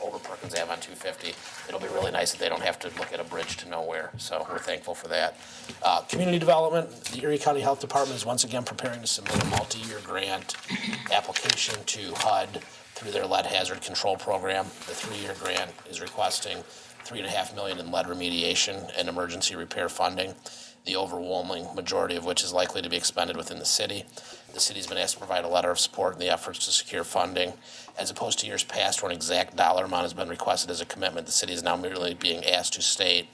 over Perkins Ave on 250. It'll be really nice that they don't have to look at a bridge to nowhere. So we're thankful for that. Community development, the Erie County Health Department is once again preparing to submit a multi-year grant application to HUD through their lead hazard control program. The 3-year grant is requesting $3.5 million in lead remediation and emergency repair funding, the overwhelming majority of which is likely to be expended within the city. The city's been asked to provide a letter of support in the efforts to secure funding. As opposed to years past where an exact dollar amount has been requested as a commitment, the city is now merely being asked to state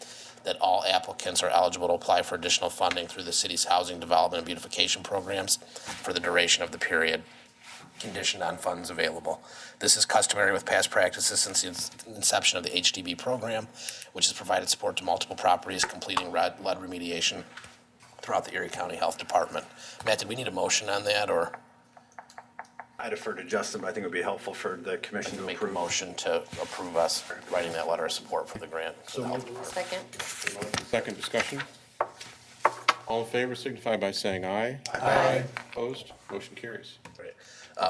that all applicants are eligible to apply for additional funding through the city's housing development and beautification programs for the duration of the period, conditioned on funds available. This is customary with past practices since the inception of the HDB program, which has provided support to multiple properties completing lead remediation throughout the Erie County Health Department. Matt, did we need a motion on that, or? I defer to Justin, but I think it would be helpful for the commission to Make a approve. motion to approve us writing that letter of support for the grant. So moved. Second. Second discussion. All in favor signify by saying aye. Aye. Opposed? Motion carries. Great.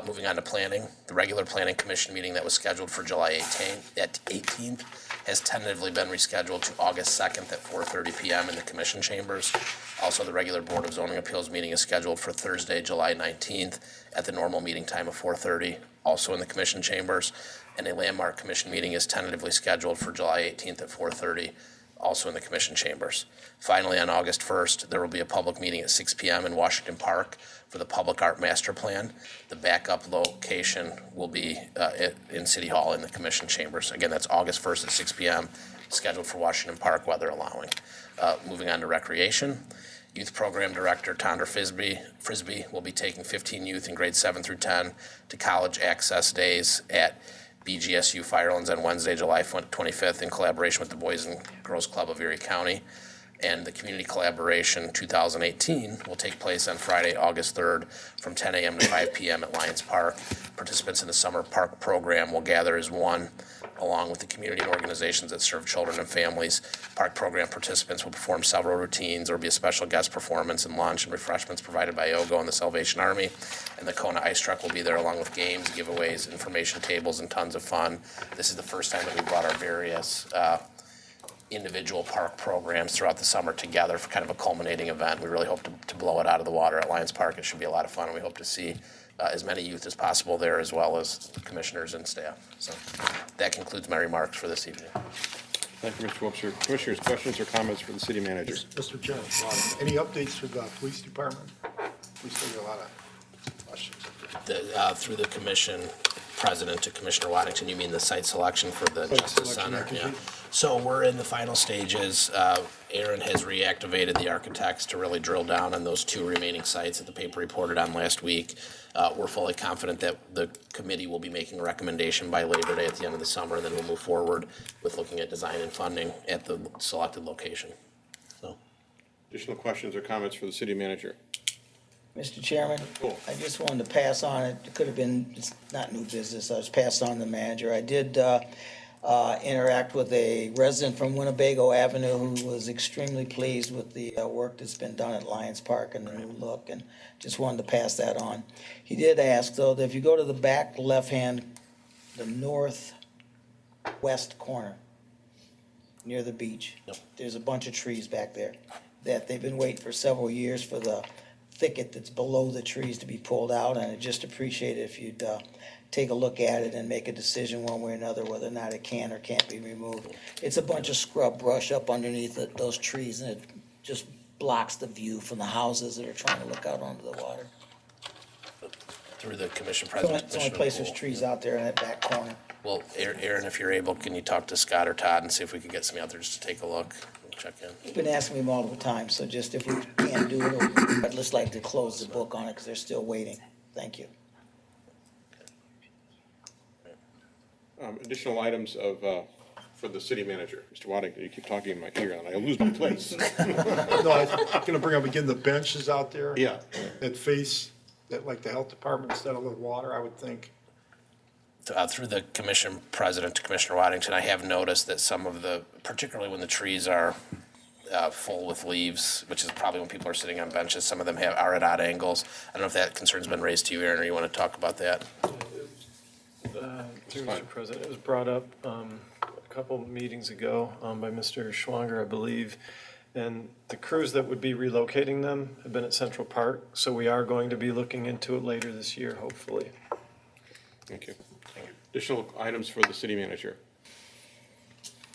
Moving on to planning, the regular planning commission meeting that was scheduled for July 18th has tentatively been rescheduled to August 2nd at 4:30 p.m. in the commission chambers. Also, the regular Board of Zoning Appeals meeting is scheduled for Thursday, July 19th at the normal meeting time of 4:30, also in the commission chambers. And a landmark commission meeting is tentatively scheduled for July 18th at 4:30, also in the commission chambers. Finally, on August 1st, there will be a public meeting at 6 p.m. in Washington Park for the Public Art Master Plan. The backup location will be in City Hall in the commission chambers. Again, that's August 1st at 6 p.m., scheduled for Washington Park, weather allowing. Moving on to recreation. Youth Program Director Tondra Frisbee will be taking 15 youth in grades 7 through 10 to college access days at BGSU Firelands on Wednesday, July 25th, in collaboration with the Boys and Girls Club of Erie County. And the Community Collaboration 2018 will take place on Friday, August 3rd, from 10 a.m. to 5 p.m. at Lions Park. Participants in the summer park program will gather as one, along with the community and organizations that serve children and families. Park program participants will perform several routines. There will be a special guest performance and lunch and refreshments provided by OGO and the Salvation Army. And the Kona Ice Truck will be there along with games, giveaways, information tables, and tons of fun. This is the first time that we brought our various individual park programs throughout the summer together for kind of a culminating event. We really hope to blow it out of the water at Lions Park. It should be a lot of fun, and we hope to see as many youth as possible there, as well as commissioners and staff. So that concludes my remarks for this evening. Thank you, Mr. Wobser. Commissioners, questions or comments for the city manager? Mr. Chairman, any updates for the police department? We still got a lot of questions. Through the commission president to Commissioner Waddington, you mean the site selection for the Site Justice selection, Center? yeah, Yeah. So we're in the final stages. Aaron has reactivated the architects to really drill down on those two remaining sites that the paper reported on last week. We're fully confident that the committee will be making a recommendation by Labor Day at the end of the summer, and then we'll move forward with looking at design and funding at the selected location. So, Additional questions or comments for the city manager? Mr. Chairman, I just wanted to pass on, it could have been, it's not new business, I was passed on to the manager. I did interact with a resident from Winnebago Avenue who was extremely pleased with the work that's been done at Lions Park and the new look, and just wanted to pass that on. He did ask, though, that if you go to the back left-hand, the northwest corner, near the beach, there's a bunch of trees back there that they've been waiting for several years for the thicket that's below the trees to be pulled out, and I'd just appreciate it if you'd take a look at it and make a decision one way or another whether or not it can or can't be removed. It's a bunch of scrub brush up underneath those trees, and it just blocks the view from the houses that are trying to look out onto the water. through the commission It's the president. only place there's trees out there in that back corner. Well, Aaron, if you're able, can you talk to Scott or Todd and see if we could get somebody out there just to take a look, check in? He's been asking me multiple times, so just if we can't do it, I'd just like to close the book on it because they're still waiting. Thank you. Additional items for the city manager. Mr. Waddington, you keep talking in my ear and I lose my place. No, I'm gonna bring up again the benches out there. Yeah. That face, that like the health department instead of the water, I would think. Through the commission president to Commissioner Waddington, I have noticed that some of the, particularly when the trees are full with leaves, which is probably when people are sitting on benches, some of them are at odd angles. I don't know if that concern's been raised to you, Aaron, or you want to talk about that? Mr. President, it was brought up a couple meetings ago by Mr. Schwanger, I believe, and the crews that would be relocating them have been at Central Park, so we are going to be looking into it later this year, hopefully. Thank you. Additional items for the city manager.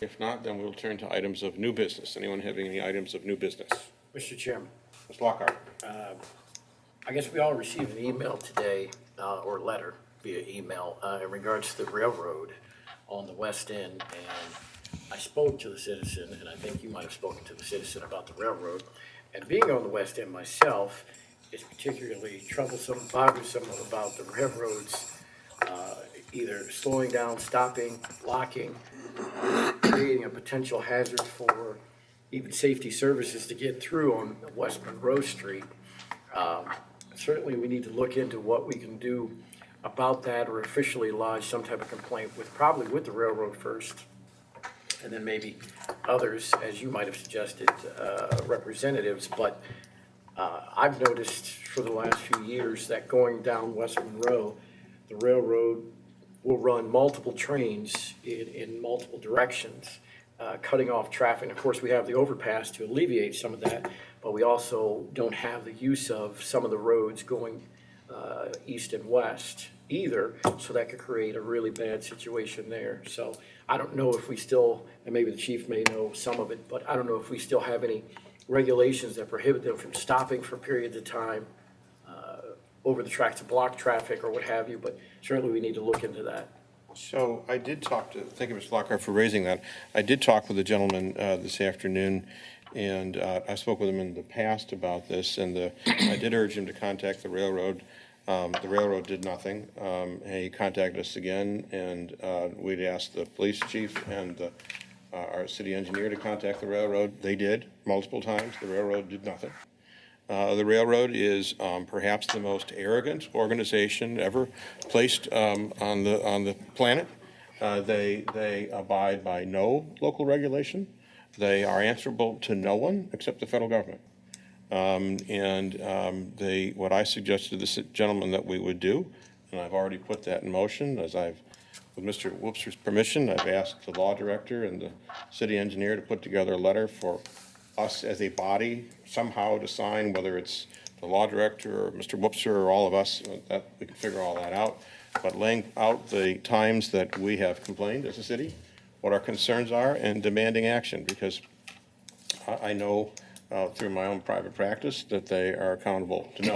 If not, then we'll turn to items of new business. Anyone having any items of new business? Mr. Chairman, Ms. Lockhart? I guess we all received an email today, or letter via email, in regards to the railroad on the west end. And I spoke to the citizen, and I think you might have spoken to the citizen about the railroad. And being on the west end myself, it's particularly troublesome, bothersome about the railroads either slowing down, stopping, blocking, creating a potential hazard for even safety services to get through on West Monroe Street. Certainly, we need to look into what we can do about that, or officially lodge some type of complaint probably with the railroad first, and then maybe others, as you might have suggested, representatives. But I've noticed for the last few years that going down West Monroe, the railroad will run multiple trains in multiple directions, cutting off traffic. And of course, we have the overpass to alleviate some of that, but we also don't have the use of some of the roads going east and west either, so that could create a really bad situation there. So I don't know if we still, and maybe the chief may know some of it, but I don't know if we still have any regulations that prohibit them from stopping for periods of time over the tracks to block traffic or what have you, but certainly we need to look into that. So I did talk to, thank you, Ms. Lockhart, for raising that. I did talk with a gentleman this afternoon, and I spoke with him in the past about this, and I did urge him to contact the railroad. The railroad did nothing. He contacted us again, and we'd asked the police chief and our city engineer to contact the railroad. They did multiple times. The railroad did nothing. The railroad is perhaps the most arrogant organization ever placed on the planet. They abide by no local regulation. They are answerable to no one except the federal government. What I suggested to this gentleman that we would do, and I've already put that in motion, with Mr. Whoopster's permission, I've asked the law director and the city engineer to put together a letter for us as a body somehow to sign, whether it's the law director or Mr. Whoopster or all of us, that we can figure all that out. But laying out the times that we have complained as a city, what our concerns are, and demanding action, because I know through my own private practice that they are accountable to no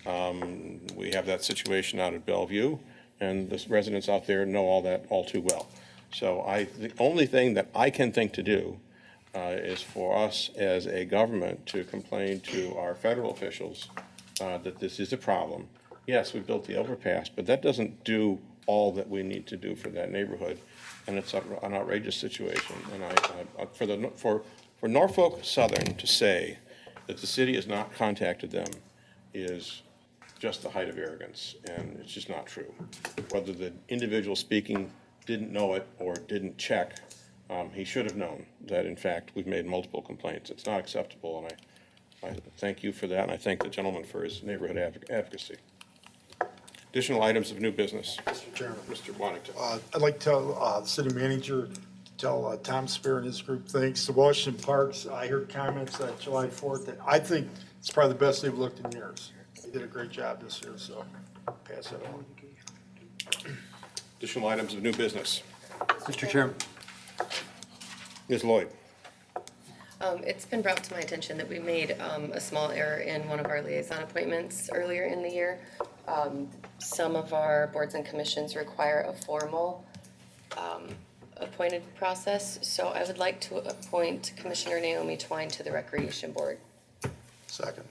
one. We have that situation out at Bellevue, and the residents out there know all that all too well. So the only thing that I can think to do is for us as a government to complain to our federal officials that this is a problem. Yes, we built the overpass, but that doesn't do all that we need to do for that neighborhood, and it's an outrageous situation. And for Norfolk Southern to say that the city has not contacted them is just the height of arrogance, and it's just not true. Whether the individual speaking didn't know it or didn't check, he should have known that, in fact, we've made multiple complaints. It's not acceptable, and I thank you for that, and I thank the gentleman for his neighborhood advocacy. Additional items of new business. Mr. Chairman. Mr. Waddington. I'd like to tell the city manager to tell Tom Spear and his group thanks. The Washington Parks, I heard comments at July 4th that I think it's probably the best they've looked in years. They did a great job this year, so pass that on. Additional items of new business. Mr. Chairman. Ms. Lloyd. It's been brought to my attention that we made a small error in one of our liaison appointments earlier in the year. Some of our boards and commissions require a formal appointed process, so I would like to appoint Commissioner Naomi Twine to the Recreation Board. Second.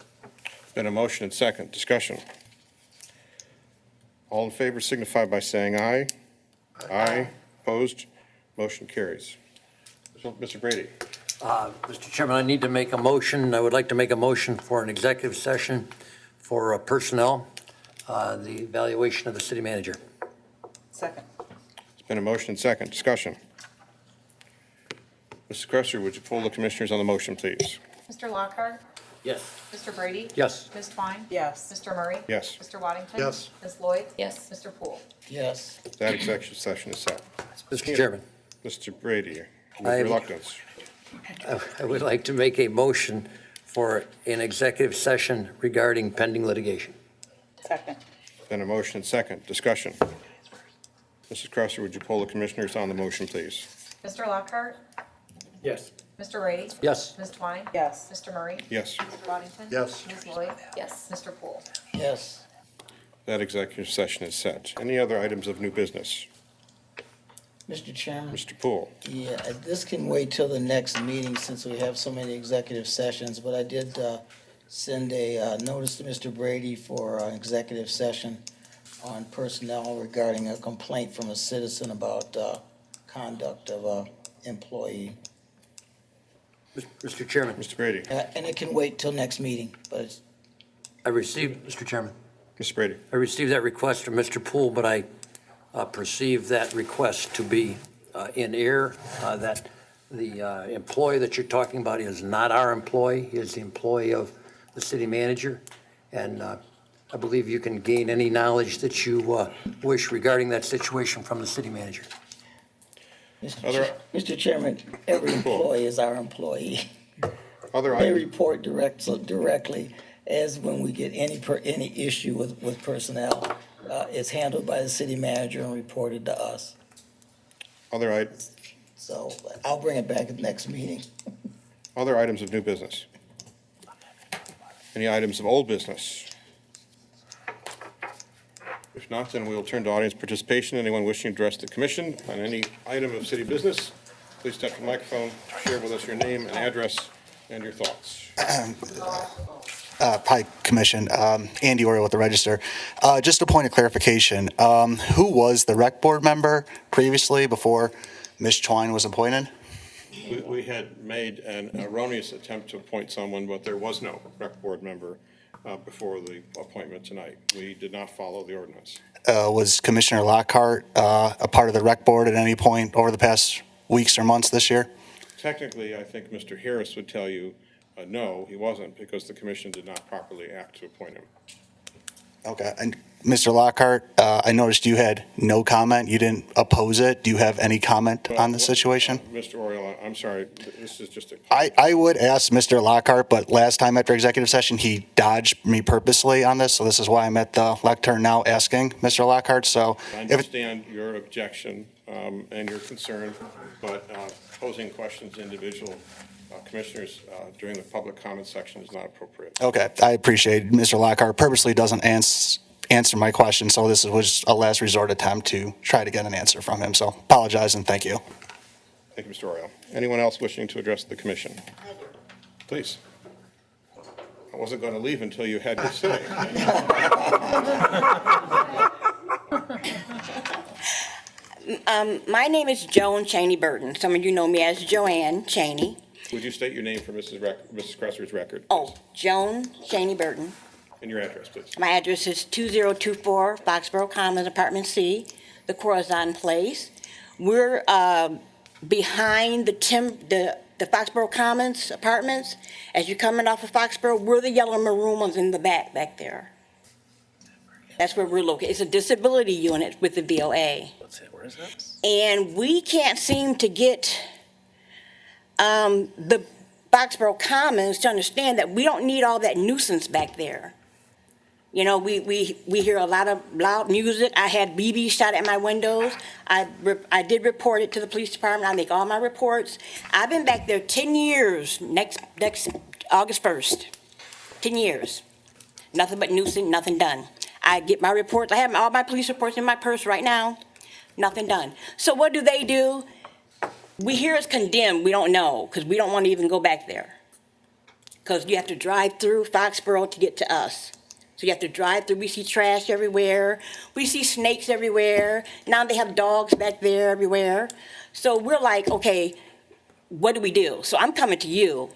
Been a motion and second. Discussion. All in favor signify by saying aye. Aye. Opposed? Motion carries. Mr. Brady. Mr. Chairman, I need to make a motion. I would like to make a motion for an executive session for personnel, the evaluation of the city manager. Second. It's been a motion and second. Discussion. Mrs. Cresser, would you poll the commissioners on the motion, please? Mr. Lockhart? Yes. Mr. Brady? Yes. Ms. Twine? Yes. Mr. Murray? Yes. Mr. Waddington? Yes. Ms. Lloyd? Yes. Mr. Poole? Yes. That executive session is set. Mr. Chairman, Mr. Brady, with I- reluctance. I would like to make a motion for an executive session regarding pending litigation. Second. Been a motion and second. Discussion. Mrs. Cresser, would you poll the commissioners on the motion, please? Mr. Lockhart? Yes. Mr. Rady? Yes. Ms. Twine? Yes. Mr. Murray? Yes. Mr. Waddington? Yes. Ms. Lloyd? Yes. Mr. Poole? Yes. That executive session is set. Any other items of new business? Mr. Chairman? Mr. Poole? Yeah, this can wait till the next meeting since we have so many executive sessions, but I did send a notice to Mr. Brady for an executive session on personnel regarding a complaint from a citizen about conduct of a employee. Mr. Chairman, Mr. Brady? And it can wait till next meeting, but it's, Mr. Chairman, Mr. Brady? I received that request from Mr. Poole, but I perceive that request to be in error, that the employee that you're talking about is not our employee. He is the employee of the city manager. And I believe you can gain any knowledge that you wish regarding that situation from the city manager. Mr. Chairman, every employee is our employee. Other They items? report directly as when we get any issue with personnel. It's handled by the city manager and reported to us. Other items? So I'll bring it back at the next meeting. Other items of new business? Any items of old business? If not, then we will turn to audience participation. Anyone wishing to address the commission on any item of city business, please step to the microphone, share with us your name and address and your thoughts. Hi, Commission. Andy Oriole with the Register. Just a point of clarification. Who was the rec board member previously before Ms. Twine was appointed? We had made an erroneous attempt to appoint someone, but there was no rec board member before the appointment tonight. We did not follow the ordinance. Was Commissioner Lockhart a part of the rec board at any point over the past weeks or months this year? Technically, I think Mr. Harris would tell you, no, he wasn't, because the commission did not properly act to appoint him. Okay. And Mr. Lockhart, I noticed you had no comment. You didn't oppose it. Do you have any comment on the situation? Mr. Oriole, I'm sorry, this is just a... I would ask Mr. Lockhart, but last time after executive session, he dodged me purposely on this, so this is why I'm at the lectern now asking Mr. Lockhart, so... I understand your objection and your concern, but posing questions to individual commissioners during the public comment section is not appropriate. Okay, I appreciate it. Mr. Lockhart purposely doesn't answer my question, so this was a last resort attempt to try to get an answer from him, so apologize and thank you. Thank you, Mr. Oriole. Anyone else wishing to address the commission? Please. I wasn't going to leave until you had your say. My name is Joan Cheney Burton. Some of you know me as Joanne Cheney. Would you state your name for Mrs. Cresser's record? Oh, Joan Cheney Burton. And your address, please. My address is 2024 Foxborough Commons, Apartment C, the Corazon Place. We're behind the Foxborough Commons Apartments. As you're coming off of Foxborough, we're the yellow maroon ones in the back there. That's where we're located. It's a disability unit with the VOA. Where is that? And we can't seem to get the Foxborough Commons to understand that we don't need all that nuisance back there. You know, we hear a lot of loud music. I had BBs shot at my windows. I did report it to the police department. I make all my reports. I've been back there 10 years, next August 1st. 10 years. Nothing but nuisance, nothing done. I get my reports. I have all my police reports in my purse right now. Nothing done. So what do? We hear it's condemned. We don't know, because we don't want to even go back there. Because you have to drive through Foxborough to get to us. So you have to drive through. We see trash everywhere. We see snakes everywhere. Now they have dogs back there everywhere. So we're like, okay, what do we do? So I'm coming to you,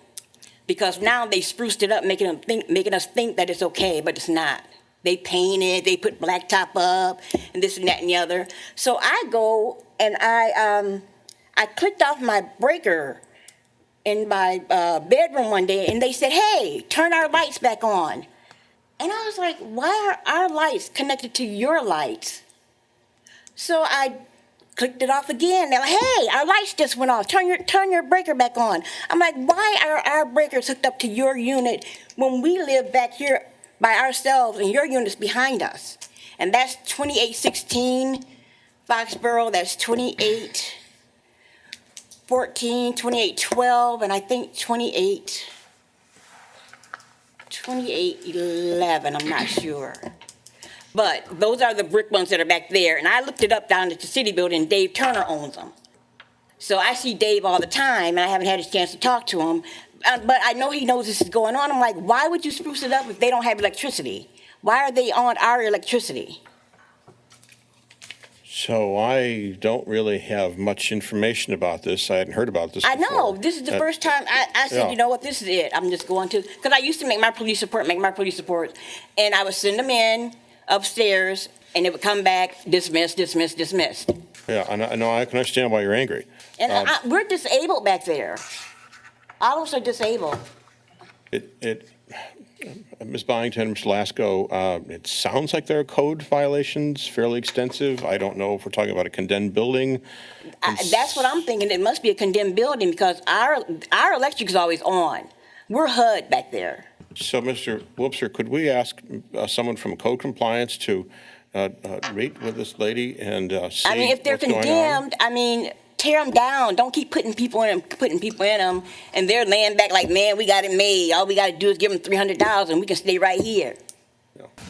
because now they spruced it up, making us think that it's okay, but it's not. They painted, they put blacktop up, and this and that and the other. So I go and I clicked off my breaker in my bedroom one day, and they said, hey, turn our lights back on. And I was like, why are our lights connected to your lights? So I clicked it off again. They're like, hey, our lights just went off. Turn your breaker back on. I'm like, why are our breakers hooked up to your unit when we live back here by ourselves and your unit's behind us? And that's 2816 Foxborough. That's 28 2814, 2812, and I think 2811, I'm not sure. But those are the brick ones that are back there, and I looked it up down at the city building, Dave Turner owns them. So I see Dave all the time, and I haven't had a chance to talk to him, but I know he knows this is going on. I'm like, why would you spruce it up if they don't have electricity? Why are they on our electricity? So I don't really have much information about this. I hadn't heard about this I before. know, this is the first time I said, Yeah. you know what, this is it. I'm just going to, because I used to make my police report, and I would send them in upstairs, and it would come back, dismissed, dismissed, dismissed. Yeah, I know, I can understand why you're angry. And we're disabled back there. All of us are disabled. Ms. Byington, Mr. Lasko, it sounds like there are code violations, fairly extensive. I don't know if we're talking about a condemned building. That's what I'm thinking. It must be a condemned building because our electric is always on. We're HUD back there. So, Mr. Whoopser, could we ask someone from code compliance to meet with this lady and see I mean, if they're what's going on? condemned, I mean, tear them down. Don't keep putting people in them, and they're laying back like, man, we got it made. All we got to do is give them $300, and we can stay right here.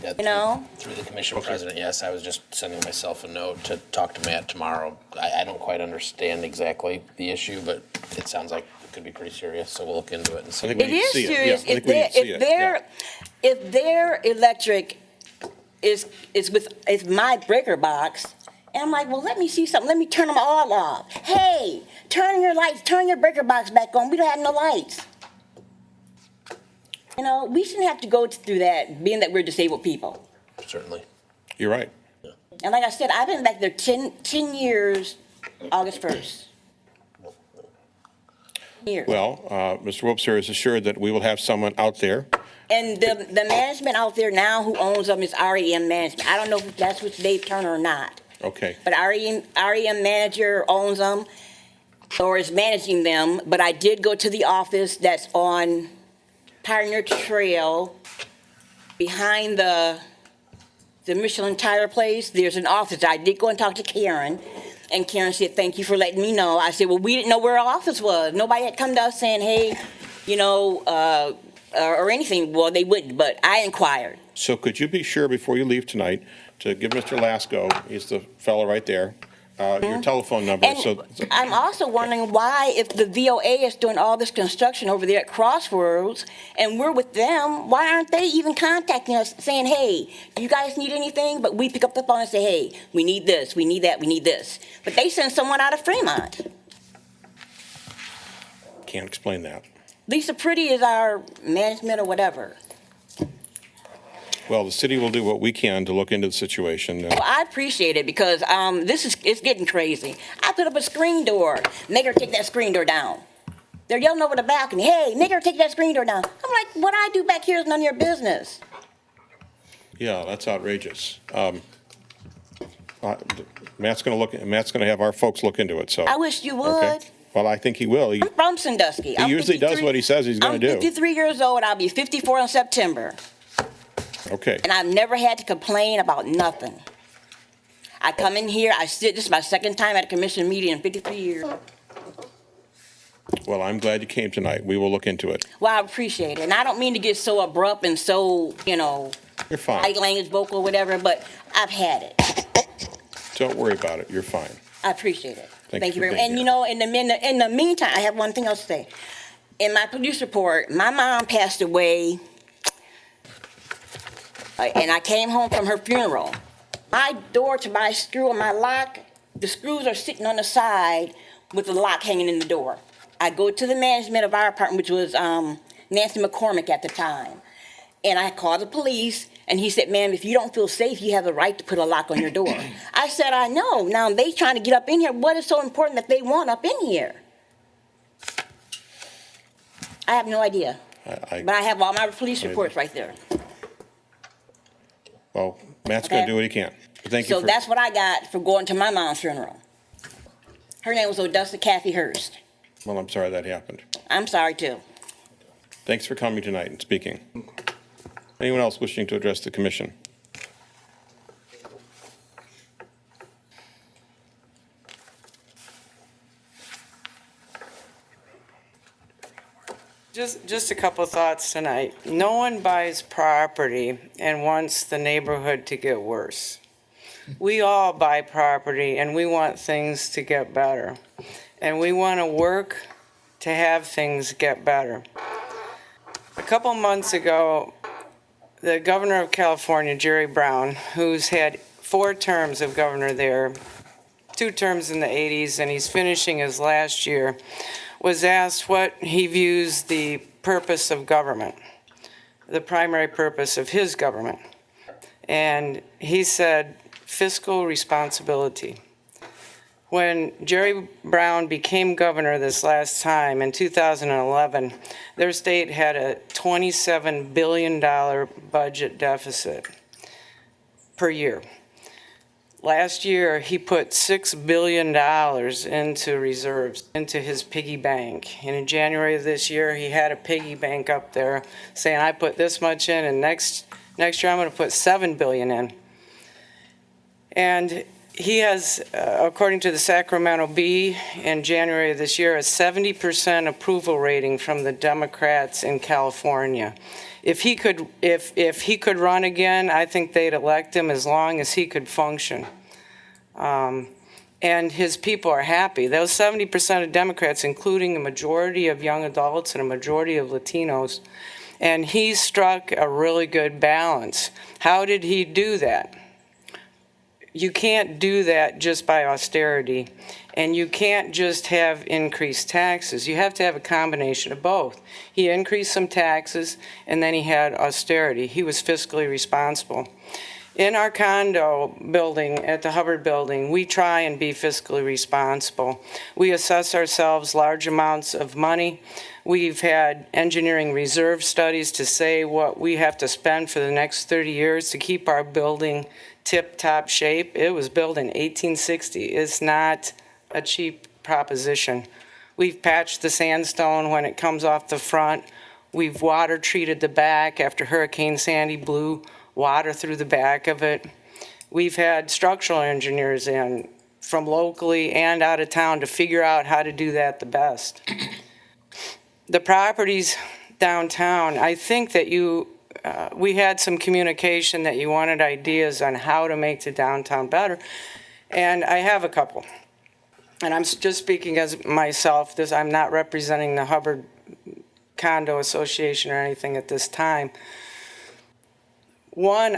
Yeah, You know? Through the commission president, yes, I was just sending myself a note to talk to Matt tomorrow. I don't quite understand exactly the issue, but it sounds like it could be pretty serious, so we'll look into it and see. I think we It need to is see serious. Yeah, I think we need to see it. Yeah. If their electric is my breaker box, and I'm like, well, let me see something. Let me turn them all off. Hey, turn your lights, turn your breaker box back on. We don't have no lights. You know, we shouldn't have to go through that, being that we're disabled people. Certainly. You're right. And like I said, I've been back there 10 years, August 1st. Years. Well, Mr. Whoopser is assured that we will have someone out there. And the management out there now who owns them is REM Management. I don't know if that's with Dave Turner or not. Okay. But REM manager owns them or is managing them. But I did go to the office that's on Pioneer Trail behind the Michelin tire place. There's an office. I did go and talk to Karen. And Karen said, thank you for letting me know. I said, well, we didn't know where our office was. Nobody had come to us saying, hey, you know, or anything. Well, they wouldn't, but I inquired. So could you be sure before you leave tonight to give Mr. Lasko, he's the fellow right there, your telephone number? And I'm also wondering why, if the VOA is doing all this construction over there at Crossroads, and we're with them, why aren't they even contacting us saying, hey, do you guys need anything? But we pick up the phone and say, hey, we need this, we need that, we need this. But they send someone out of Fremont. Can't explain that. Lisa Pretty is our management or whatever. Well, the city will do what we can to look into the situation. Well, I appreciate it because it's getting crazy. I put up a screen door. Make her take that screen door down. They're yelling over the balcony, hey, make her take that screen door down. I'm like, what I do back here is none of your business. Yeah, that's outrageous. Matt's going to have our folks look into it, so. I wish you would. Okay. Well, I think he will. I'm from Sandusky. He usually does what he says he's going to do. I'm 53 years old. I'll be 54 in September. Okay. And I've never had to complain about nothing. I come in here, I sit, this is my second time at a commission meeting in 53 years. Well, I'm glad you came tonight. We will look into it. Well, I appreciate it. And I don't mean to get so abrupt and so, you know, You're fine. light language, vocal, whatever, but I've had it. Don't worry about it. You're fine. I appreciate it. Thank you very for much. being And you here. know, in the meantime, I have one thing else to say. In my police report, my mom passed away, and I came home from her funeral. My door to my screw and my lock, the screws are sitting on the side with the lock hanging in the door. I go to the management of our apartment, which was Nancy McCormick at the time, and I called the police, and he said, ma'am, if you don't feel safe, you have the right to put a lock on your door. I said, I know. Now they trying to get up in here. What is so important that they want up in here? I have no idea. But I have all my police reports right there. Well, Matt's going to do what he can. Thank you So for. that's what I got for going to my mom's funeral. Her name was Odessa Kathy Hurst. Well, I'm sorry that happened. I'm sorry too. Thanks for coming tonight and speaking. Anyone else wishing to address the commission? Just a couple thoughts tonight. No one buys property and wants the neighborhood to get worse. We all buy property and we want things to get better. And we want to work to have things get better. A couple months ago, the governor of California, Jerry Brown, who's had 4 terms of governor there, 2 terms in the 80s, and he's finishing his last year, was asked what he views the purpose of government, the primary purpose of his government. And he said, fiscal responsibility. When Jerry Brown became governor this last time in 2011, their state had a $27 billion budget deficit per year. Last year, he put $6 billion into reserves, into his piggy bank. And in January of this year, he had a piggy bank up there saying, I put this much in, and next year I'm going to put $7 billion in. And he has, according to the Sacramento Bee, in January of this year, a 70% approval rating from the Democrats in California. If he could run again, I think they'd elect him as long as he could function. And his people are happy. Those 70% of Democrats, including a majority of young adults and a majority of Latinos, and he struck a really good balance. How did he do that? You can't do that just by austerity, and you can't just have increased taxes. You have to have a combination of both. He increased some taxes, and then he had austerity. He was fiscally responsible. In our condo building at the Hubbard Building, we try and be fiscally responsible. We assess ourselves large amounts of money. We've had engineering reserve studies to say what we have to spend for the next 30 years to keep our building tip-top shape. It was built in 1860. It's not a cheap proposition. We've patched the sandstone when it comes off the front. We've water treated the back after Hurricane Sandy blew water through the back of it. We've had structural engineers in from locally and out of town to figure out how to do that the best. The properties downtown, I think that we had some communication that you wanted ideas on how to make the downtown better, and I have a couple. And I'm just speaking as myself. I'm not representing the Hubbard Condo Association or anything at this time. One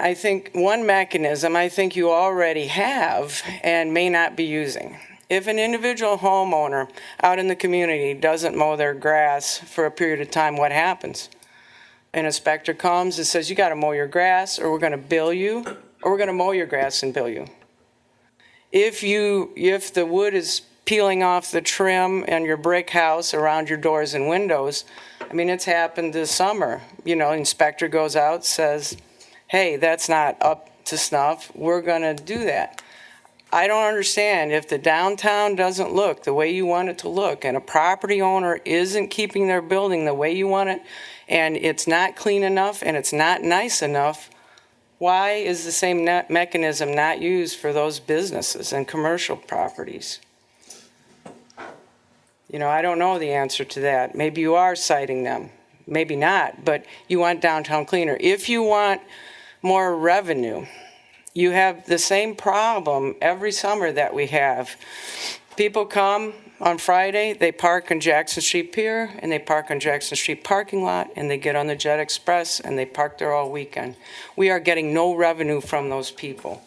mechanism I think you already have and may not be using. If an individual homeowner out in the community doesn't mow their grass for a period of time, what happens? An inspector comes and says, you got to mow your grass or we're going to bill you, or we're going to mow your grass and bill you. If the wood is peeling off the trim and your brick house around your doors and windows, I mean, it's happened this summer. Inspector goes out, says, hey, that's not up to snuff. We're going to do that. I don't understand if the downtown doesn't look the way you want it to look and a property owner isn't keeping their building the way you want it and it's not clean enough and it's not nice enough, why is the same mechanism not used for those businesses and commercial properties? I don't know the answer to that. Maybe you are citing them, maybe not, but you want downtown cleaner. If you want more revenue, you have the same problem every summer that we have. People come on Friday, they park on Jackson Street Pier, and they park on Jackson Street parking lot, and they get on the Jet Express, and they park there all weekend. We are getting no revenue from those people.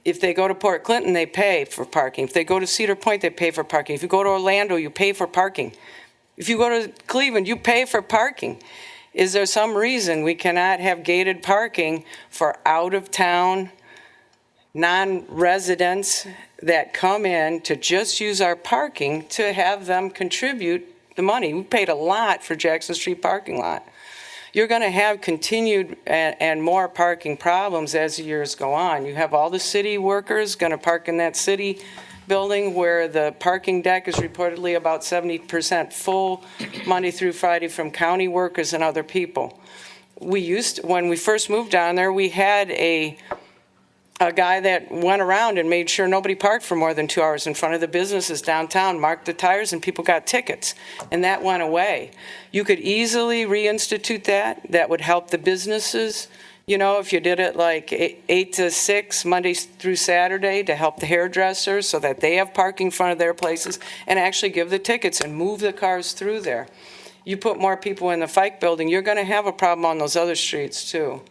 If they go to Port Clinton, they pay for parking. If they go to Cedar Point, they pay for parking. If you go to Orlando, you pay for parking. If you go to Cleveland, you pay for parking. Is there some reason we cannot have gated parking for out-of-town non-residents that come in to just use our parking to have them contribute the money? We paid a lot for Jackson Street parking lot. You're going to have continued and more parking problems as the years go on. You have all the city workers going to park in that city building where the parking deck is reportedly about 70% full Monday through Friday from county workers and other people. When we first moved down there, we had a a guy that went around and made sure nobody parked for more than 2 hours in front of the businesses downtown, marked the tires, and people got tickets. And that went away. You could easily reinstitute that. That would help the businesses. You know, if you did it like 8 to 6, Monday through Saturday, to help the hairdressers so that they have parking in front of their places, and actually give the tickets and move the cars through there. You put more people in the Fike building, you're going to have a problem on those other streets too.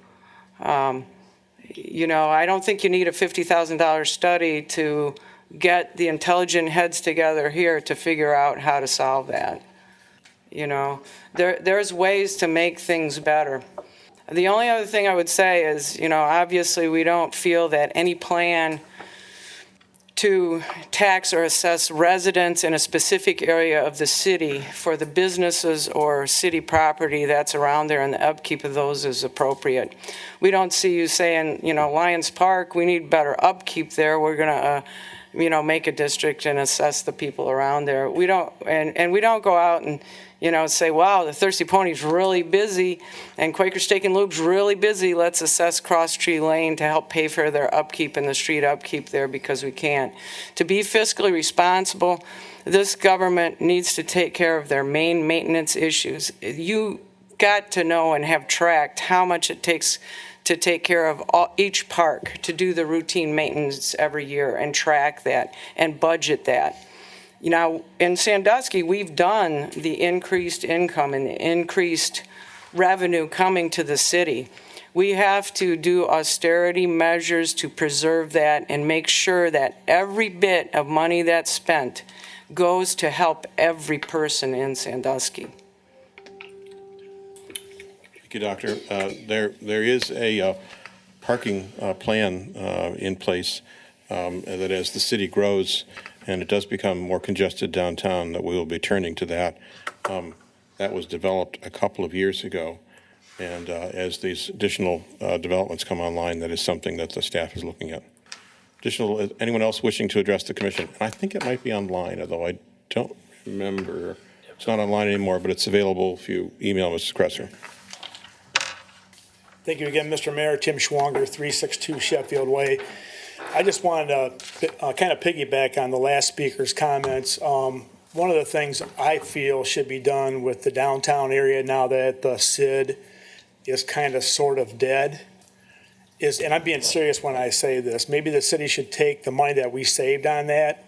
You know, I don't think you need a $50,000 study to get the intelligent heads together here to figure out how to solve that. You know, there's ways to make things better. The only other thing I would say is, you know, obviously we don't feel that any plan to tax or assess residents in a specific area of the city for the businesses or city property that's around there, and the upkeep of those is appropriate. We don't see you saying, you know, Lions Park, we need better upkeep there. We're gonna, you know, make a district and assess the people around there. We don't, and we don't go out and, you know, say, wow, the Thirsty Pony's really busy and Quaker Steak and Lube's really busy. Let's assess Cross Tree Lane to help pay for their upkeep and the street upkeep there, because we can't. To be fiscally responsible, this government needs to take care of their main maintenance issues. You got to know and have tracked how much it takes to take care of each park, to do the routine maintenance every year and track that and budget that. You know, in Sandusky, we've done the increased income and the increased revenue coming to the city. We have to do austerity measures to preserve that and make sure that every bit of money that's spent goes to help every person in Sandusky. Thank you, Doctor. There is a parking plan in place that as the city grows and it does become more congested downtown, that we will be turning to that. That was developed a couple of years ago, and as these additional developments come online, that is something that the staff is looking at. Anyone else wishing to address the commission? I think it might be online, although I don't remember. It's not online anymore, but it's available if you email Mrs. Kresser. Thank you again, Mr. Mayor. Tim Schwanger, 362 Sheffield Way. I just wanted to kind of piggyback on the last speaker's comments. One of the things I feel should be done with the downtown area now that the SID is kind of sort of dead is, and I'm being serious when I say this, maybe the city should take the money that we saved on that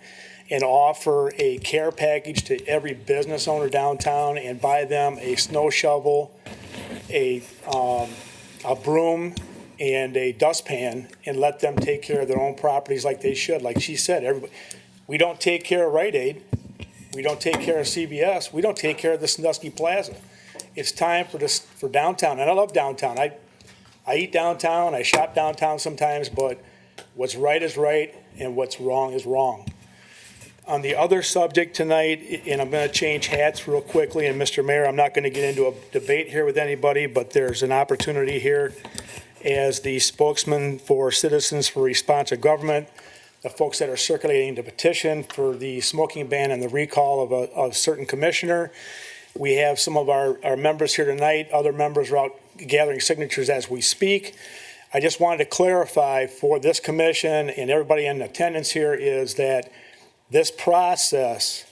and offer a care package to every business owner downtown and buy them a snow shovel, a broom, and a dustpan, and let them take care of their own properties like they should. Like she said, everybody, we don't take care of Rite Aid, we don't take care of CVS, we don't take care of the Sandusky Plaza. It's time for downtown, and I love downtown. I eat downtown, I shop downtown sometimes, but what's right is right, and what's wrong is wrong. On the other subject tonight, and I'm going to change hats real quickly, and Mr. Mayor, I'm not going to get into a debate here with anybody, but there's an opportunity here as the spokesman for Citizens for Responsive Government, the folks that are circulating the petition for the smoking ban and the recall of a certain commissioner. We have some of our members here tonight. Other members are out gathering signatures as we speak. I just wanted to clarify for this commission and everybody in attendance here is that this process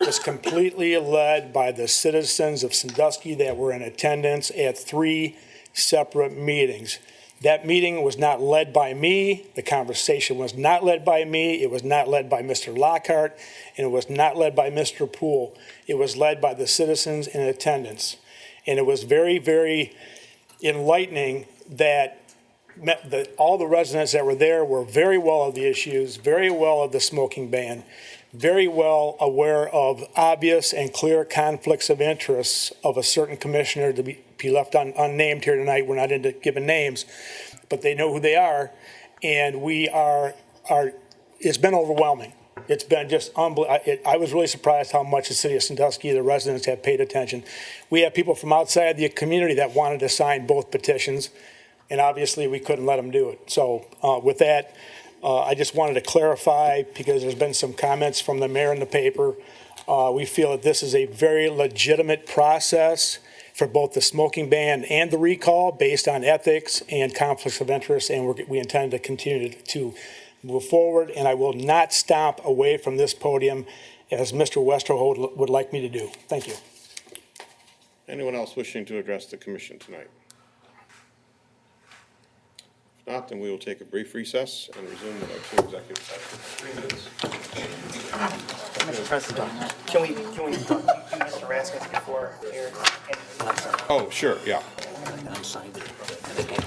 was completely led by the citizens of Sandusky that were in attendance at 3 separate meetings. That meeting was not led by me. The conversation was not led by me. It was not led by Mr. Lockhart, and it was not led by Mr. Poole. It was led by the citizens in attendance. And it was very, very enlightening that all the residents that were there were very well of the issues, very well of the smoking ban, very well aware of obvious and clear conflicts of interests of a certain commissioner to be left unnamed here tonight. We're not into giving names, but they know who they are. And we are it's been overwhelming. It's been just unbelievable. I was really surprised how much the city of Sandusky, the residents have paid attention. We have people from outside the community that wanted to sign both petitions, and obviously we couldn't let them do it. So with that, I just wanted to clarify, because there's been some comments from the mayor in the paper. We feel that this is a very legitimate process for both the smoking ban and the recall based on ethics and conflicts of interest, and we intend to continue to move forward, and I will not stomp away from this podium as Mr. Westerholt would like me to do. Thank you. Anyone else wishing to address the commission tonight? If not, then we will take a brief recess and resume with our 2 executive sessions. 3 minutes. Mr. President, can we do Mr. Rasmus before here? Oh, sure, yeah. I signed it.